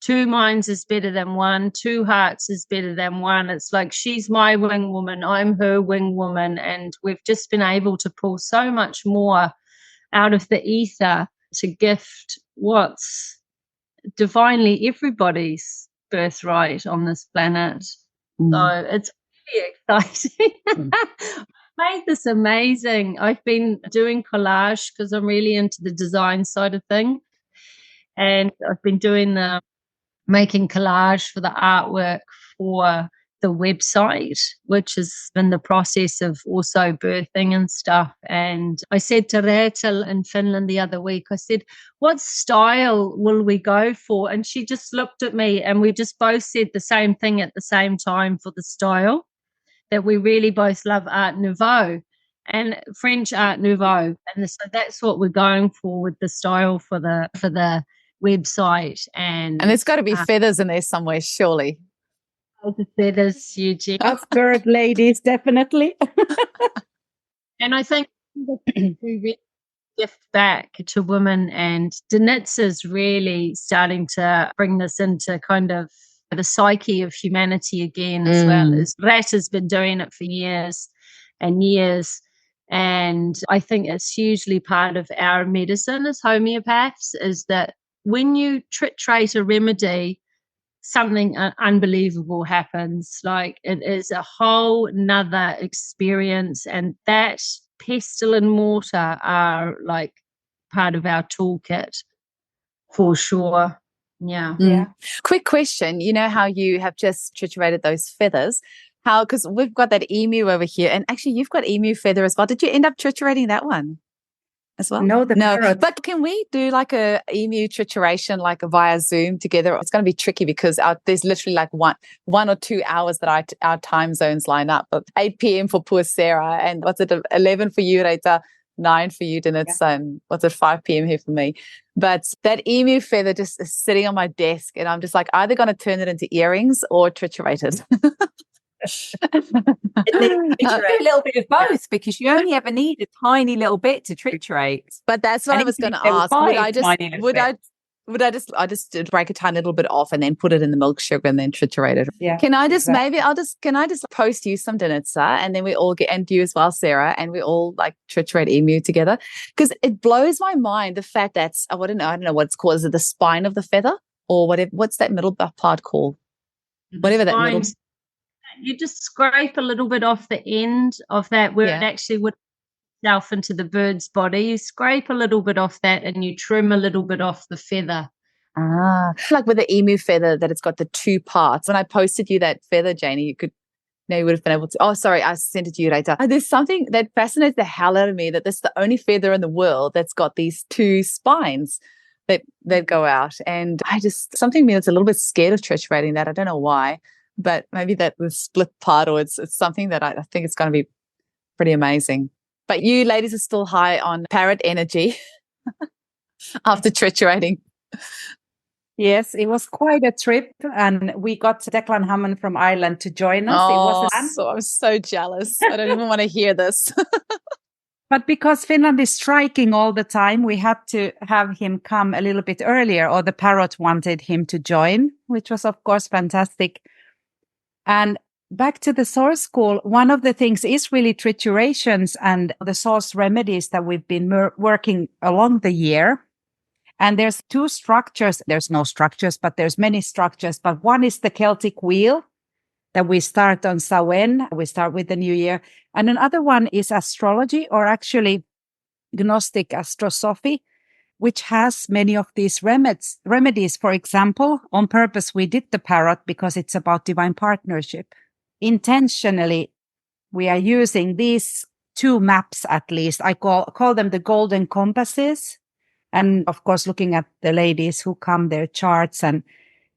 two minds is better than one, two hearts is better than one. It's like she's my wing woman, I'm her wing woman, and we've just been able to pull so much more out of the ether to gift what's divinely everybody's birthright on this planet. So it's really exciting. Made this amazing. I've been doing collage because I'm really into the design side of things, and I've been doing making collage for the artwork for the website, which has been the process of also birthing and stuff. And I said to Reeta in Finland the other week, I said, what style will we go for? And she just looked at me, and we just both said the same thing at the same time for the style, that we really both love Art Nouveau and French Art Nouveau. And so that's what we're going for with the style for the website. And there's got to be feathers in there somewhere, surely. The feathers, Eugene. Us bird ladies, definitely. And I think we really gift back to women, and Danitca is really starting to bring this into kind of the psyche of humanity again, as well as Reeta's been doing it for years and years. And I think it's hugely part of our medicine as homeopaths, is that when you titrate a remedy, something unbelievable happens. Like, it is a whole nother experience, and that pestle and mortar are like part of our toolkit for sure. Yeah. Quick question. You know how you have just triturated those feathers? How, because we've got that emu over here, and actually you've got emu feather as well. Did you end up triturating that one? as well? No, the parrot. But can we do like a emu trituration like via Zoom together? It's going to be tricky because there's literally like one or 2 hours that our time zones line up. But 8 p.m. for poor Sarah, and what's it, 11 for you, Reeta, 9 for you, Danitca, and what's it, 5 p.m. here for me. But that emu feather just is sitting on my desk, and I'm just like either going to turn it into earrings or triturate it. A little bit of both, because you only ever need a tiny little bit to triturate. But that's what I was going to ask. Would I just break a tiny little bit off and then put it in the milk sugar and then triturate it? Yeah. Can I just can I just post you some Danitca, and then we all and you as well, Sarah, and we all like triturate emu together? Because it blows my mind the fact that I don't know what it's called. Is it the spine of the feather or whatever? What's that middle part called? Whatever that middle. You just scrape a little bit off the end of that where it actually would self into the bird's body. You scrape a little bit off that and you trim a little bit off the feather. Like with the emu feather, that it's got the 2 parts. When I posted you that feather, Janey, you would have been able to. Oh, sorry, I sent it to you later. There's something that fascinates the hell out of me, that this is the only feather in the world that's got these 2 spines that go out. And something in me that's a little bit scared of triturating that. I don't know why. But maybe that the split part, or it's something that I think it's going to be pretty amazing. But you ladies are still high on parrot energy after triturating. Yes, it was quite a trip, and we got Declan Hammond from Ireland to join us. I'm so jealous. I don't even want to hear this. But because Finland is striking all the time, we had to have him come a little bit earlier, or the parrot wanted him to join, which was, of course, fantastic. And back to the source school, one of the things is really triturations and the source remedies that we've been working along the year. And there's 2 structures. There's no structures, but there's many structures. But one is the Celtic wheel that we start on Samhain. We start with the new year. And another one is astrology, or actually Gnostic astrosophy, which has many of these remedies. For example, on purpose, we did the parrot because it's about divine partnership. Intentionally, we are using these 2 maps, at least. I call them the golden compasses. And of course, looking at the ladies who come, their charts, and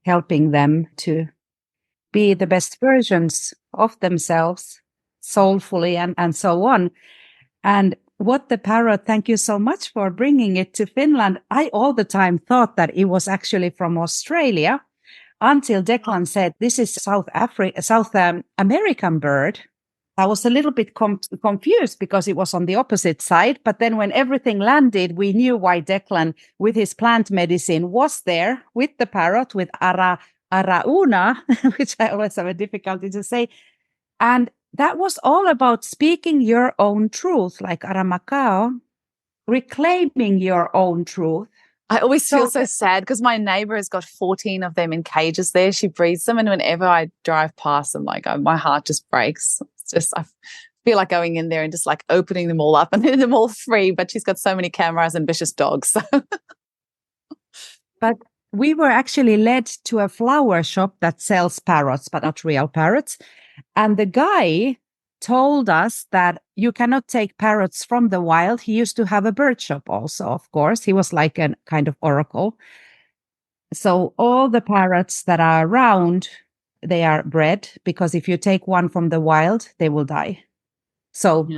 helping them to be the best versions of themselves soulfully and so on. And what the parrot, thank you so much for bringing it to Finland. I all the time thought that it was actually from Australia, until Declan said, this is South American bird. I was a little bit confused because it was on the opposite side. But then when everything landed, we knew why Declan, with his plant medicine, was there with the parrot, with Arauna, which I always have a difficulty to say. And that was all about speaking your own truth, like Aramakao, reclaiming your own truth. I always feel so sad because my neighbor has got 14 of them in cages there. She breeds them. And whenever I drive past them, like my heart just breaks. It's just, I feel like going in there and just like opening them all up and letting them all free. But she's got so many cameras and vicious dogs. But we were actually led to a flower shop that sells parrots, but not real parrots. And the guy told us that you cannot take parrots from the wild. He used to have a bird shop also, of course. He was like a kind of oracle. So all the parrots that are around, they are bred, because if you take one from the wild, they will die. So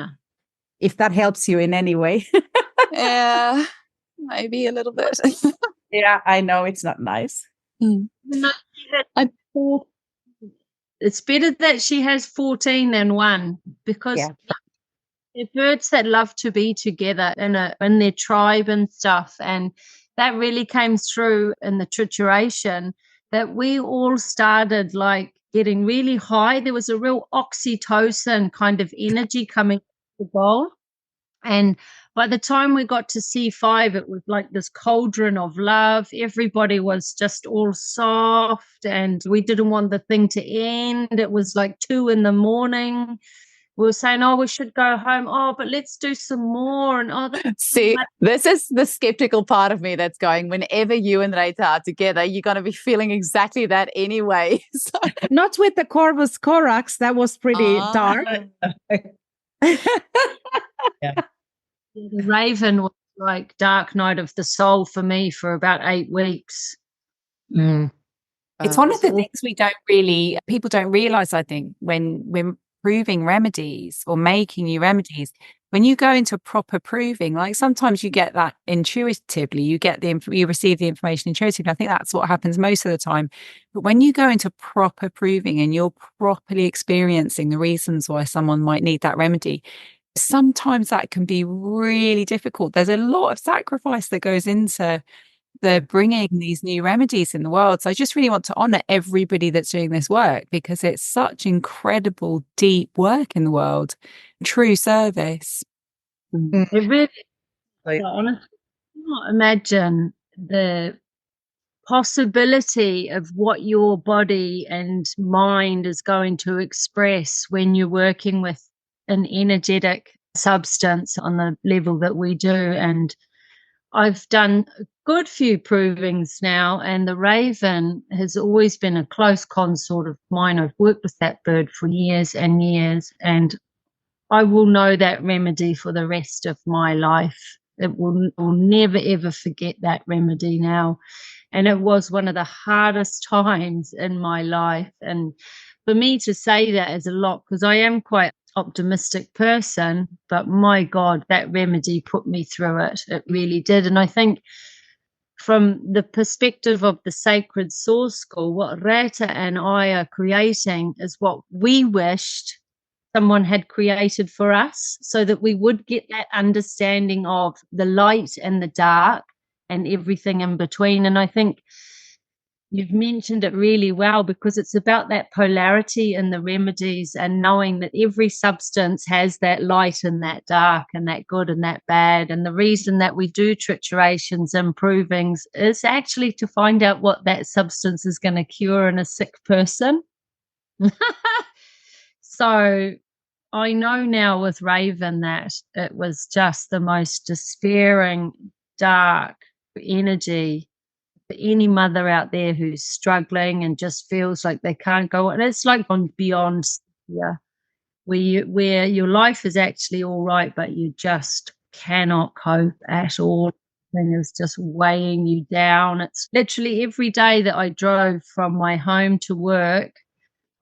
if that helps you in any way. Yeah, maybe a little bit. Yeah, I know it's not nice. It's better that she has 14 than 1, because they're birds that love to be together in their tribe and stuff. And that really came through in the trituration, that we all started like getting really high. There was a real oxytocin kind of energy coming to the bowl. And by the time we got to C5, it was like this cauldron of love. Everybody was just all soft, and we didn't want the thing to end. It was like 2 a.m. We were saying, oh, we should go home. Oh, but let's do some more. And see, this is the skeptical part of me that's going, whenever you and Reeta are together, you're going to be feeling exactly that anyway. So. Not with the Corvus Corax. That was pretty dark. The raven was like dark night of the soul for me for about 8 weeks. It's one of the things people don't realize, I think, when we're proving remedies or making new remedies. When you go into a proper proving, like sometimes you get that intuitively, you receive the information intuitively. I think that's what happens most of the time. But when you go into proper proving and you're properly experiencing the reasons why someone might need that remedy, sometimes that can be really difficult. There's a lot of sacrifice that goes into the bringing these new remedies in the world. So I just really want to honor everybody that's doing this work, because it's such incredible, deep work in the world. True service. It really, honestly, I cannot imagine the possibility of what your body and mind is going to express when you're working with an energetic substance on the level that we do. And I've done a good few provings now, and the raven has always been a close consort of mine. I've worked with that bird for years and years, and I will know that remedy for the rest of my life. I'll never, ever forget that remedy now. And it was one of the hardest times in my life. And for me to say that is a lot, because I am quite optimistic person, but my God, that remedy put me through it. It really did. And I think from the perspective of the Sacred Source School, what Reeta and I are creating is what we wished someone had created for us, so that we would get that understanding of the light and the dark and everything in between. And I think you've mentioned it really well, because it's about that polarity in the remedies and knowing that every substance has that light and that dark and that good and that bad. And the reason that we do triturations and provings is actually to find out what that substance is going to cure in a sick person. So I know now with Raven that it was just the most despairing, dark energy for any mother out there who's struggling and just feels like they can't go on. It's like on beyond, where your life is actually all right, but you just cannot cope at all. And it's just weighing you down. It's literally every day that I drove from my home to work,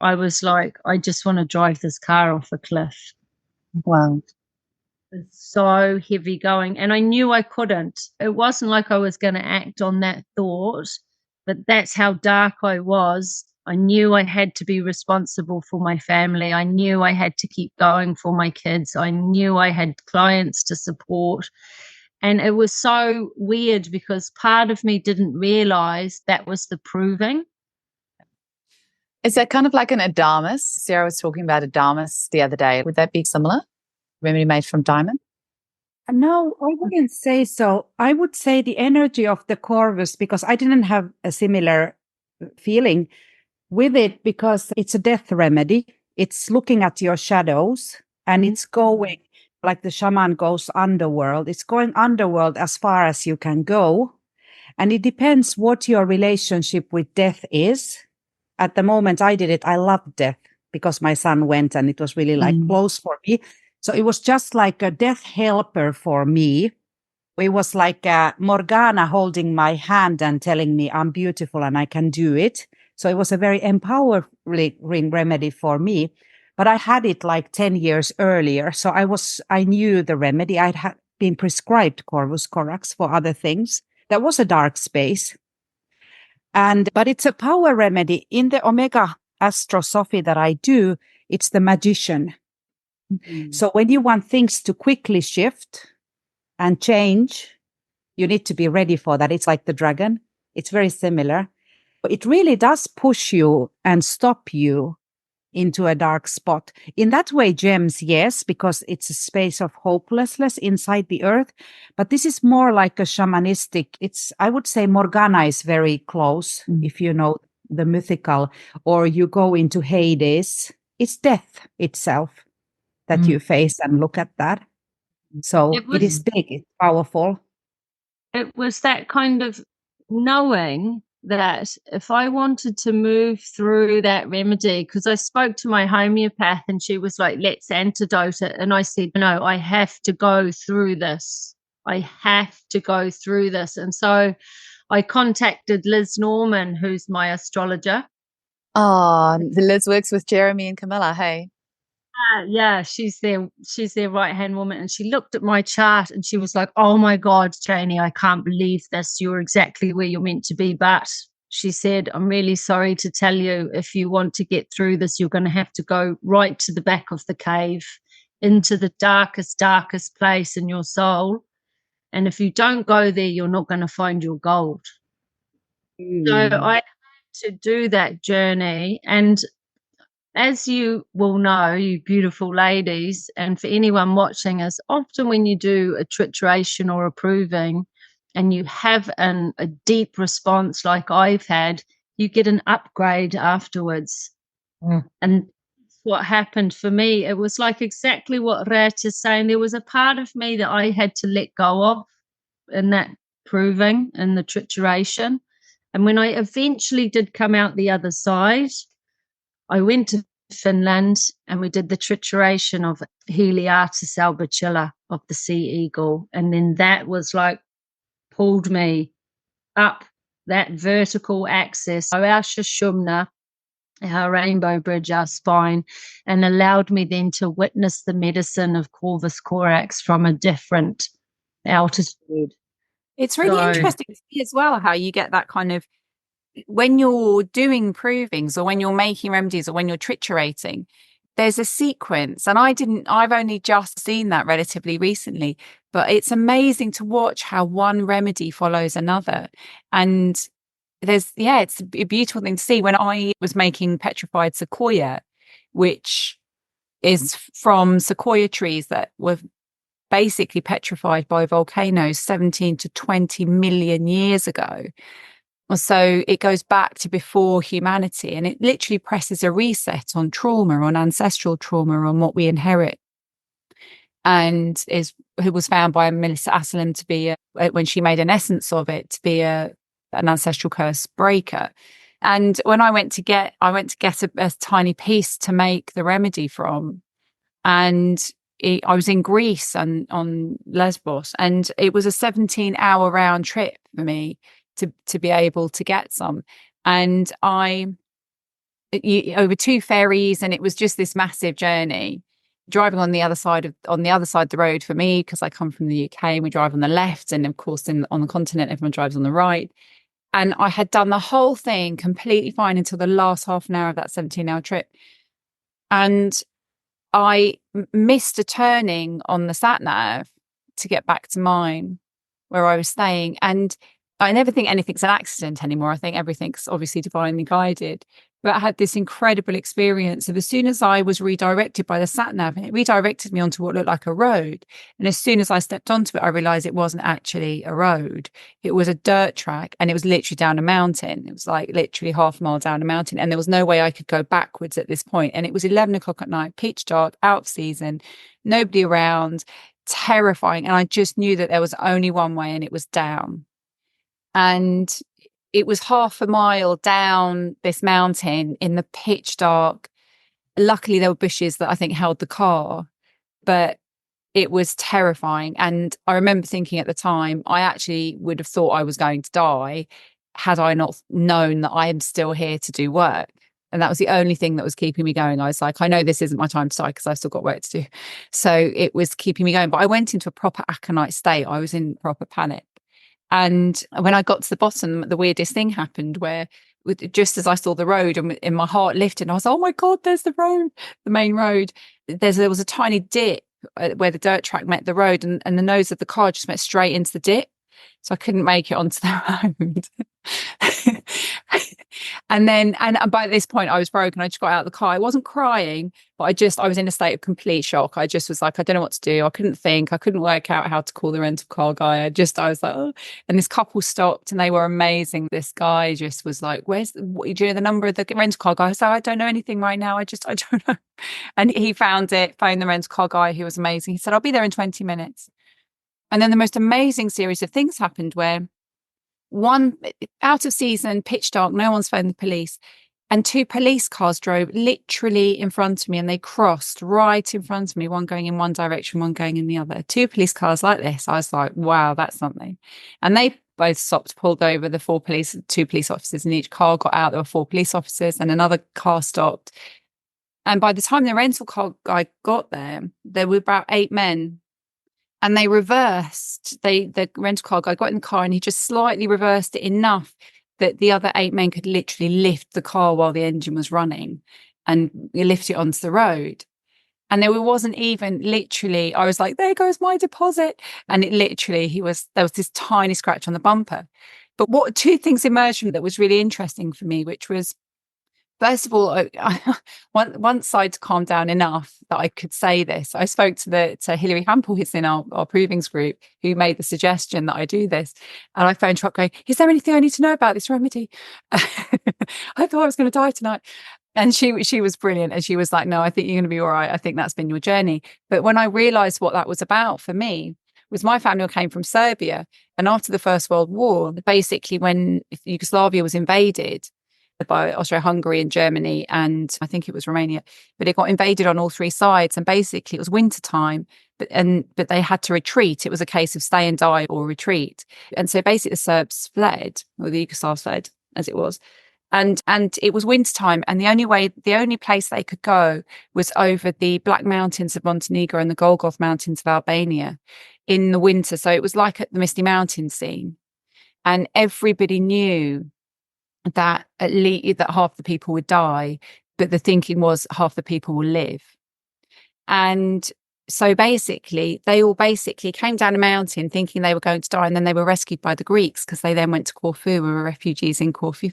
I was like, I just want to drive this car off a cliff. Wow. It's so heavy going. And I knew I couldn't. It wasn't like I was going to act on that thought, but that's how dark I was. I knew I had to be responsible for my family. I knew I had to keep going for my kids. I knew I had clients to support. And it was so weird, because part of me didn't realize that was the proving. Is that kind of like an adamas? Sarah was talking about adamas the other day. Would that be similar? Remedy made from diamond? No, I wouldn't say so. I would say the energy of the corvus, because I didn't have a similar feeling with it, because it's a death remedy. It's looking at your shadows, and it's going like the shaman goes underworld. It's going underworld as far as you can go. And it depends what your relationship with death is. At the moment I did it, I loved death, because my son went and it was really like close for me. So it was just like a death helper for me. It was like Morgana holding my hand and telling me I'm beautiful and I can do it. So it was a very empowering remedy for me. But I had it like 10 years earlier. So I knew the remedy. I'd been prescribed Corvus Corax for other things. That was a dark space. But it's a power remedy. In the Omega Astrosophy that I do, it's the magician. So when you want things to quickly shift and change, you need to be ready for that. It's like the dragon. It's very similar. But it really does push you and stop you into a dark spot. In that way, gems, yes, because it's a space of hopelessness inside the earth. But this is more like a shamanistic. I would say Morgana is very close, if you know the mythical, or you go into Hades. It's death itself that you face and look at that. So it is big, it's powerful. It was that kind of knowing that if I wanted to move through that remedy, because I spoke to my homeopath and she was like, let's antidote it. And I said, no, I have to go through this. I have to go through this. And so I contacted Liz Norman, who's my astrologer. Oh, Liz works with Jeremy and Camilla, hey? Yeah, she's their right-hand woman. And she looked at my chart and she was like, oh my God, Janey, I can't believe this. You're exactly where you're meant to be. But she said, I'm really sorry to tell you, if you want to get through this, you're going to have to go right to the back of the cave, into the darkest place in your soul. And if you don't go there, you're not going to find your gold. So I had to do that journey. And as you will know, you beautiful ladies, and for anyone watching, is often when you do a trituration or a proving and you have a deep response like I've had, you get an upgrade afterwards. And what happened for me, it was like exactly what Reeta's saying. There was a part of me that I had to let go of in that proving, in the trituration. And when I eventually did come out the other side, I went to Finland and we did the trituration of Heliatus albicilla, of the sea eagle. And then that was like pulled me up that vertical axis, our Sushumna, our rainbow bridge, our spine, and allowed me then to witness the medicine of Corvus Corax from a different altitude. It's really interesting to see as well how you get that kind of, when you're doing provings or when you're making remedies or when you're triturating, there's a sequence. And I've only just seen that relatively recently, but it's amazing to watch how one remedy follows another. And it's a beautiful thing to see. When I was making petrified sequoia, which is from sequoia trees that were basically petrified by volcanoes 17 to 20 million years ago. So it goes back to before humanity, and it literally presses a reset on trauma, on ancestral trauma, on what we inherit. And who was found by Melissa Aslam to be, when she made an essence of it, to be an ancestral curse breaker. And when I went to get a tiny piece to make the remedy from, and I was in Greece and on Lesbos, and it was a 17-hour round trip for me to be able to get some. And over 2 ferries, and it was just this massive journey, driving on the other side of the road for me, because I come from the UK and we drive on the left, and of course on the continent everyone drives on the right. And I had done the whole thing completely fine until the last half an hour of that 17-hour trip. And I missed a turning on the sat nav to get back to mine, where I was staying. And I never think anything's an accident anymore. I think everything's obviously divinely guided. But I had this incredible experience of, as soon as I was redirected by the sat nav, and it redirected me onto what looked like a road. And as soon as I stepped onto it, I realized it wasn't actually a road. It was a dirt track, and it was literally down a mountain. It was like literally half a mile down a mountain, and there was no way I could go backwards at this point. And it was 11 o'clock at night, pitch dark, out of season, nobody around, terrifying. And I just knew that there was only one way, and it was down. And it was half a mile down this mountain in the pitch dark. Luckily, there were bushes that I think held the car, but it was terrifying. And I remember thinking at the time, I actually would have thought I was going to die had I not known that I am still here to do work. And that was the only thing that was keeping me going. I was like, I know this isn't my time to die because I've still got work to do. So it was keeping me going. But I went into a proper aconite state. I was in proper panic. And when I got to the bottom, the weirdest thing happened, where just as I saw the road, and my heart lifted, and I was like, oh my God, there's the road, the main road. There was a tiny dip where the dirt track met the road, and the nose of the car just went straight into the dip. So I couldn't make it onto the road. And by this point I was broken. I just got out of the car. I wasn't crying, but I was in a state of complete shock. I just was like, I don't know what to do. I couldn't think. I couldn't work out how to call the rental car guy. I was like, oh. And this couple stopped, and they were amazing. This guy just was like, do you know the number of the rental car guy? I was like, I don't know anything right now. I don't know. And he found the rental car guy, who was amazing. He said, I'll be there in 20 minutes. And then the most amazing series of things happened, where one, out of season, pitch dark, no one's phoned the police. And 2 police cars drove literally in front of me, and they crossed right in front of me, one going in one direction, one going in the other. 2 police cars like this. I was like, wow, that's something. And they both stopped, pulled over. The 2 police officers in each car got out. There were 4 police officers, and another car stopped. And by the time the rental car guy got there were about 8 men. And they reversed. The rental car guy got in the car, and he just slightly reversed it enough that the other 8 men could literally lift the car while the engine was running and lift it onto the road. And there wasn't even literally, I was like, there goes my deposit. And it literally, there was this tiny scratch on the bumper. But 2 things emerged from that was really interesting for me, which was, first of all, once I'd calmed down enough that I could say this, I spoke to Hilary Hampel, who's in our provings group, who made the suggestion that I do this. And I phoned her up going, is there anything I need to know about this remedy? I thought I was going to die tonight. And she was brilliant. And she was like, no, I think you're going to be all right. I think that's been your journey. But when I realized what that was about for me, was my family came from Serbia. And after the First World War, basically when Yugoslavia was invaded by Austria-Hungary and Germany, and I think it was Romania, but it got invaded on all 3 sides. And basically it was winter time, but they had to retreat. It was a case of stay and die or retreat. And so basically the Serbs fled, or the Yugoslavs fled, as it was. And it was winter time, and the only place they could go was over the Black Mountains of Montenegro and the Golgoth Mountains of Albania in the winter. So it was like at the Misty Mountains scene, and everybody knew that at least that half the people would die, but the thinking was half the people will live. And so basically they all came down a mountain thinking they were going to die, and then they were rescued by the Greeks, because they then went to Corfu and were refugees in Corfu.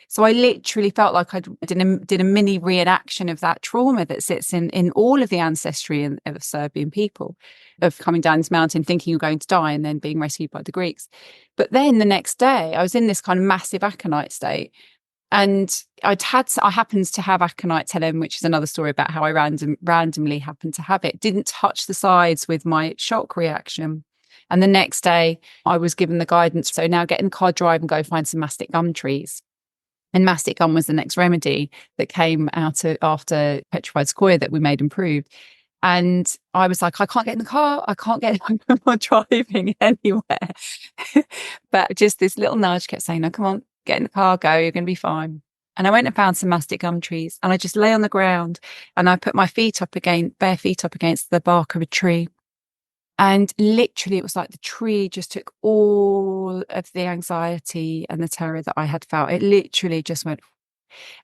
So I literally felt like I did a mini reenaction of that trauma that sits in all of the ancestry of Serbian people, of coming down this mountain thinking you're going to die and then being rescued by the Greeks. But then the next day I was in this kind of massive aconite state, and I happened to have aconite telem, which is another story about how I randomly happened to have it. Didn't touch the sides with my shock reaction. And the next day I was given the guidance. So now get in the car, drive and go find some mastic gum trees. And mastic gum was the next remedy that came out after petrified sequoia that we made improved. And I was like, I can't get in the car. I'm not driving anywhere. But just this little nudge kept saying, no, come on, get in the car, go, you're going to be fine. And I went and found some mastic gum trees, and I just lay on the ground, and I put my bare feet up against the bark of a tree. And literally it was like the tree just took all of the anxiety and the terror that I had felt. It literally just went.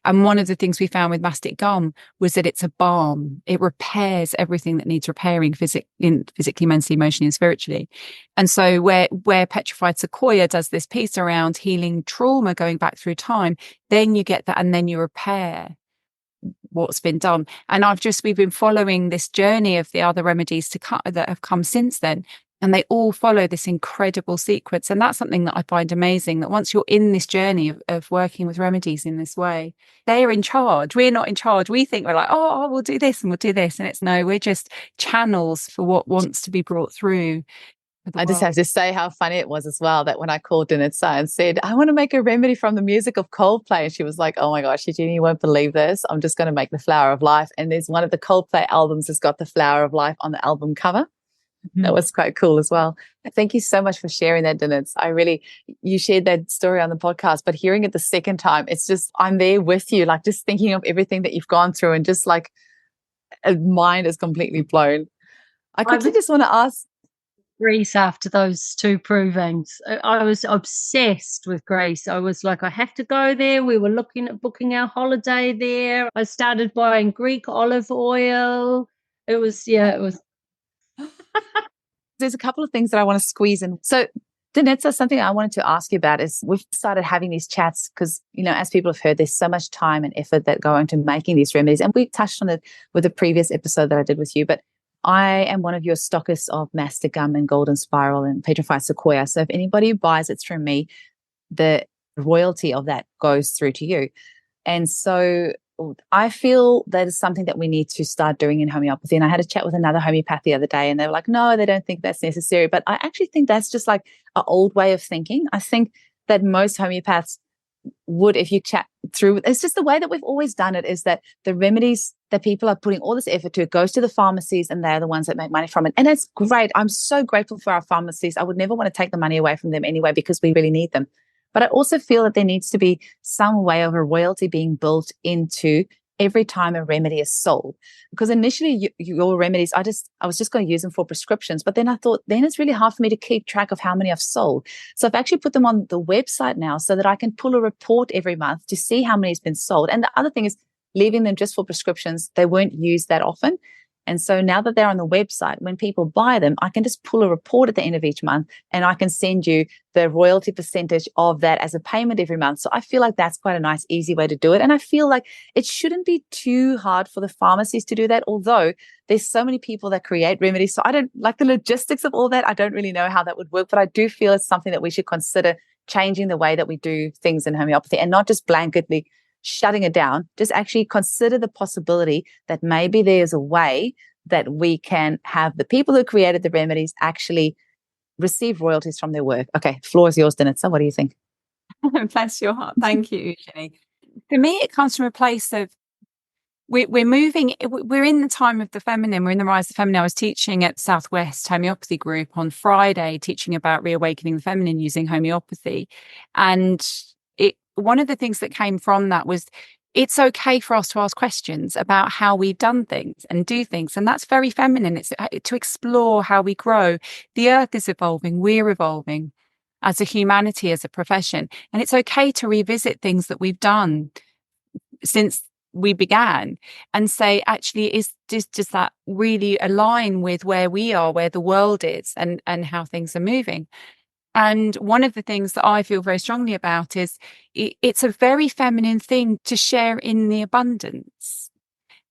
And one of the things we found with mastic gum was that it's a balm. It repairs everything that needs repairing physically, mentally, emotionally, and spiritually. And so where petrified sequoia does this piece around healing trauma going back through time, then you get that, and then you repair what's been done. And we've been following this journey of the other remedies that have come since then. And they all follow this incredible sequence. And that's something that I find amazing, that once you're in this journey of working with remedies in this way, they're in charge. We're not in charge. We think we're like, oh, we'll do this and we'll do this. And it's no, we're just channels for what wants to be brought through. I just have to say how funny it was as well, that when I called Danitca and said, I want to make a remedy from the music of Coldplay. And she was like, oh my gosh, Eugenie, you won't believe this. I'm just going to make the Flower of Life. And there's one of the Coldplay albums that's got the Flower of Life on the album cover. That was quite cool as well. Thank you so much for sharing that, Danitca. You shared that story on the podcast, but hearing it the second time, it's just, I'm there with you, like just thinking of everything that you've gone through, and just like mind is completely blown. I quickly just want to ask. Greece after those 2 provings. I was obsessed with Greece. I was like, I have to go there. We were looking at booking our holiday there. I started buying Greek olive oil. It was. There's a couple of things that I want to squeeze in. So Danitca, something I wanted to ask you about is we've started having these chats because, as people have heard, there's so much time and effort that go into making these remedies. And we touched on it with a previous episode that I did with you, but I am one of your stockists of mastic gum and golden spiral and petrified sequoia. So if anybody buys it from me, the royalty of that goes through to you. And so I feel that is something that we need to start doing in homeopathy. And I had a chat with another homeopath the other day, and they were like, no, they don't think that's necessary. But I actually think that's just like an old way of thinking. I think that most homeopaths would, if you chat through, it's just the way that we've always done it, is that the remedies that people are putting all this effort to, it goes to the pharmacies, and they're the ones that make money from it. And it's great. I'm so grateful for our pharmacies. I would never want to take the money away from them anyway, because we really need them. But I also feel that there needs to be some way of a royalty being built into every time a remedy is sold. Because initially your remedies, I was just going to use them for prescriptions, but then I thought, then it's really hard for me to keep track of how many I've sold. So I've actually put them on the website now so that I can pull a report every month to see how many has been sold. And the other thing is, leaving them just for prescriptions, they weren't used that often. And so now that they're on the website, when people buy them, I can just pull a report at the end of each month, and I can send you the royalty percentage of that as a payment every month. So I feel like that's quite a nice, easy way to do it. And I feel like it shouldn't be too hard for the pharmacies to do that, although there's so many people that create remedies. So I don't like the logistics of all that. I don't really know how that would work, but I do feel it's something that we should consider changing the way that we do things in homeopathy, and not just blanketly shutting it down. Just actually consider the possibility that maybe there's a way that we can have the people who created the remedies actually receive royalties from their work. Okay, floor is yours, Danitca. What do you think? Bless your heart. Thank you, Janey. For me, it comes from a place of we're moving. We're in the time of the feminine. We're in the rise of the feminine. I was teaching at Southwest Homeopathy Group on Friday, teaching about reawakening the feminine using homeopathy. And one of the things that came from that was, it's okay for us to ask questions about how we've done things and do things. And that's very feminine. It's to explore how we grow. The earth is evolving. We're evolving as a humanity, as a profession. And it's okay to revisit things that we've done since we began and say, actually, does that really align with where we are, where the world is, and how things are moving? And one of the things that I feel very strongly about is it's a very feminine thing to share in the abundance.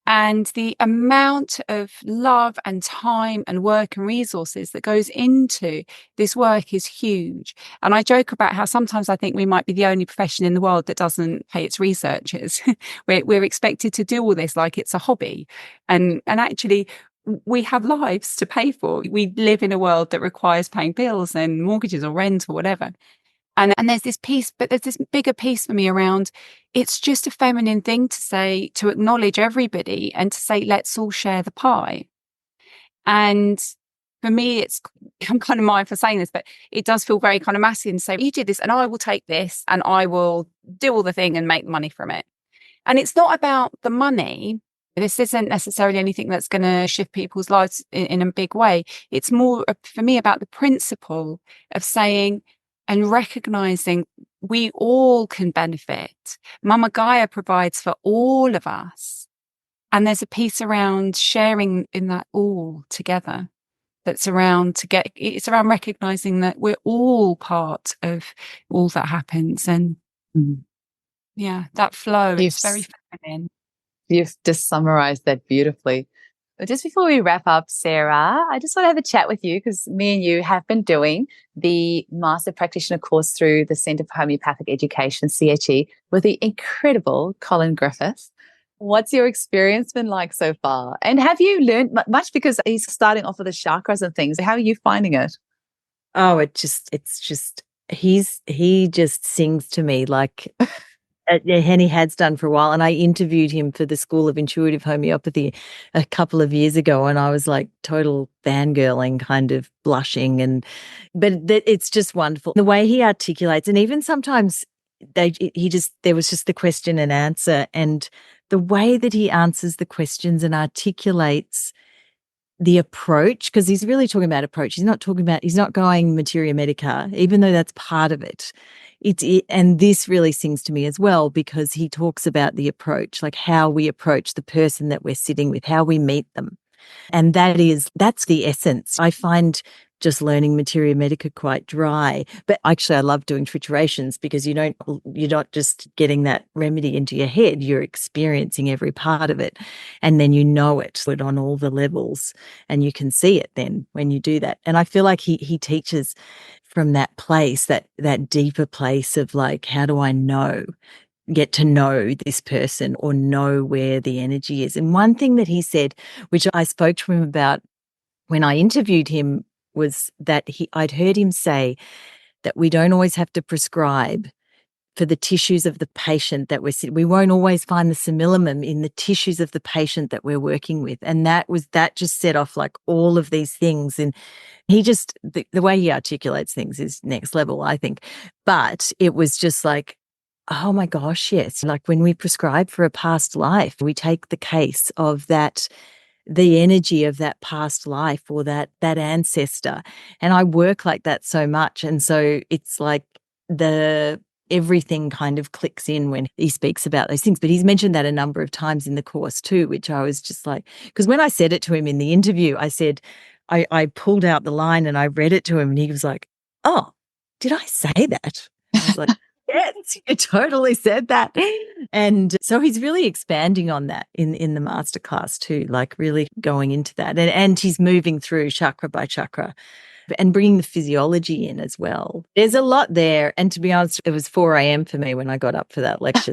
And the amount of love and time and work and resources that goes into this work is huge. And I joke about how sometimes I think we might be the only profession in the world that doesn't pay its researchers. We're expected to do all this like it's a hobby. And actually, we have lives to pay for. We live in a world that requires paying bills and mortgages or rent or whatever. And there's this piece, but there's this bigger piece for me around, it's just a feminine thing to say, to acknowledge everybody and to say, let's all share the pie. And for me, I'm kind of mindful for saying this, but it does feel very kind of masculine to say, you did this and I will take this and I will do all the thing and make money from it. And it's not about the money. This isn't necessarily anything that's going to shift people's lives in a big way. It's more for me about the principle of saying and recognizing we all can benefit. Mama Gaia provides for all of us. And there's a piece around sharing in that all together. It's around recognizing that we're all part of all that happens. And yeah, that flow is very feminine. You've just summarized that beautifully. But just before we wrap up, Sarah, I just want to have a chat with you, because me and you have been doing the Master Practitioner course through the Centre for Homeopathic Education, CHE, with the incredible Colin Griffiths. What's your experience been like so far? And have you learned much? Because he's starting off with the chakras and things. How are you finding it? Oh, he just sings to me like Henny has done for a while. And I interviewed him for the School of Intuitive Homeopathy a couple of years ago, and I was like total fangirling, kind of blushing. But it's just wonderful. The way he articulates, and even sometimes there was just the question and answer, and the way that he answers the questions and articulates the approach, because he's really talking about approach. He's not going materia medica, even though that's part of it. And this really sings to me as well, because he talks about the approach, like how we approach the person that we're sitting with, how we meet them. And that's the essence. I find just learning materia medica quite dry, but actually I love doing triturations, because you're not just getting that remedy into your head, you're experiencing every part of it, and then you know it on all the levels, and you can see it then when you do that. And I feel like he teaches from that place, that deeper place of like, how do I get to know this person or know where the energy is. And one thing that he said, which I spoke to him about when I interviewed him, was that I'd heard him say that we don't always have to prescribe for the tissues of the patient that we're sitting. We won't always find the simillimum in the tissues of the patient that we're working with. And that just set off like all of these things. And he just, the way he articulates things is next level, I think. But it was just like, oh my gosh, yes. Like when we prescribe for a past life, we take the case of that, the energy of that past life or that ancestor. And I work like that so much. And so it's like everything kind of clicks in when he speaks about those things. But he's mentioned that a number of times in the course too, which I was just like, because when I said it to him in the interview, I said, I pulled out the line and I read it to him and he was like, oh, did I say that? I was like, yes, you totally said that. And so he's really expanding on that in the masterclass too, like really going into that. And he's moving through chakra by chakra and bringing the physiology in as well. There's a lot there. And to be honest, it was 4 a.m. for me when I got up for that lecture.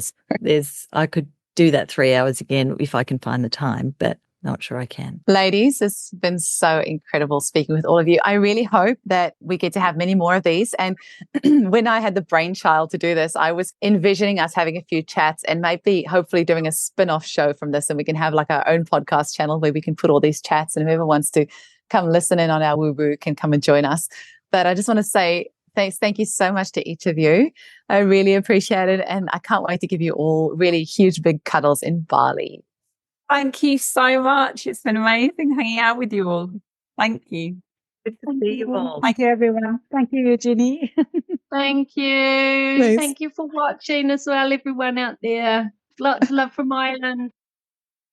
I could do that 3 hours again if I can find the time, but not sure I can. Ladies, it's been so incredible speaking with all of you. I really hope that we get to have many more of these. And when I had the brainchild to do this, I was envisioning us having a few chats and maybe hopefully doing a spin-off show from this. And we can have like our own podcast channel where we can put all these chats, and whoever wants to come listen in on our woo-woo can come and join us. But I just want to say thank you so much to each of you. I really appreciate it. And I can't wait to give you all really huge, big cuddles in Bali. Thank you so much. It's been amazing hanging out with you all. Thank you. Good to see you all. Thank you, everyone. Thank you, Janey. Thank you. Please. Thank you for watching as well, everyone out there. Lots of love from Ireland.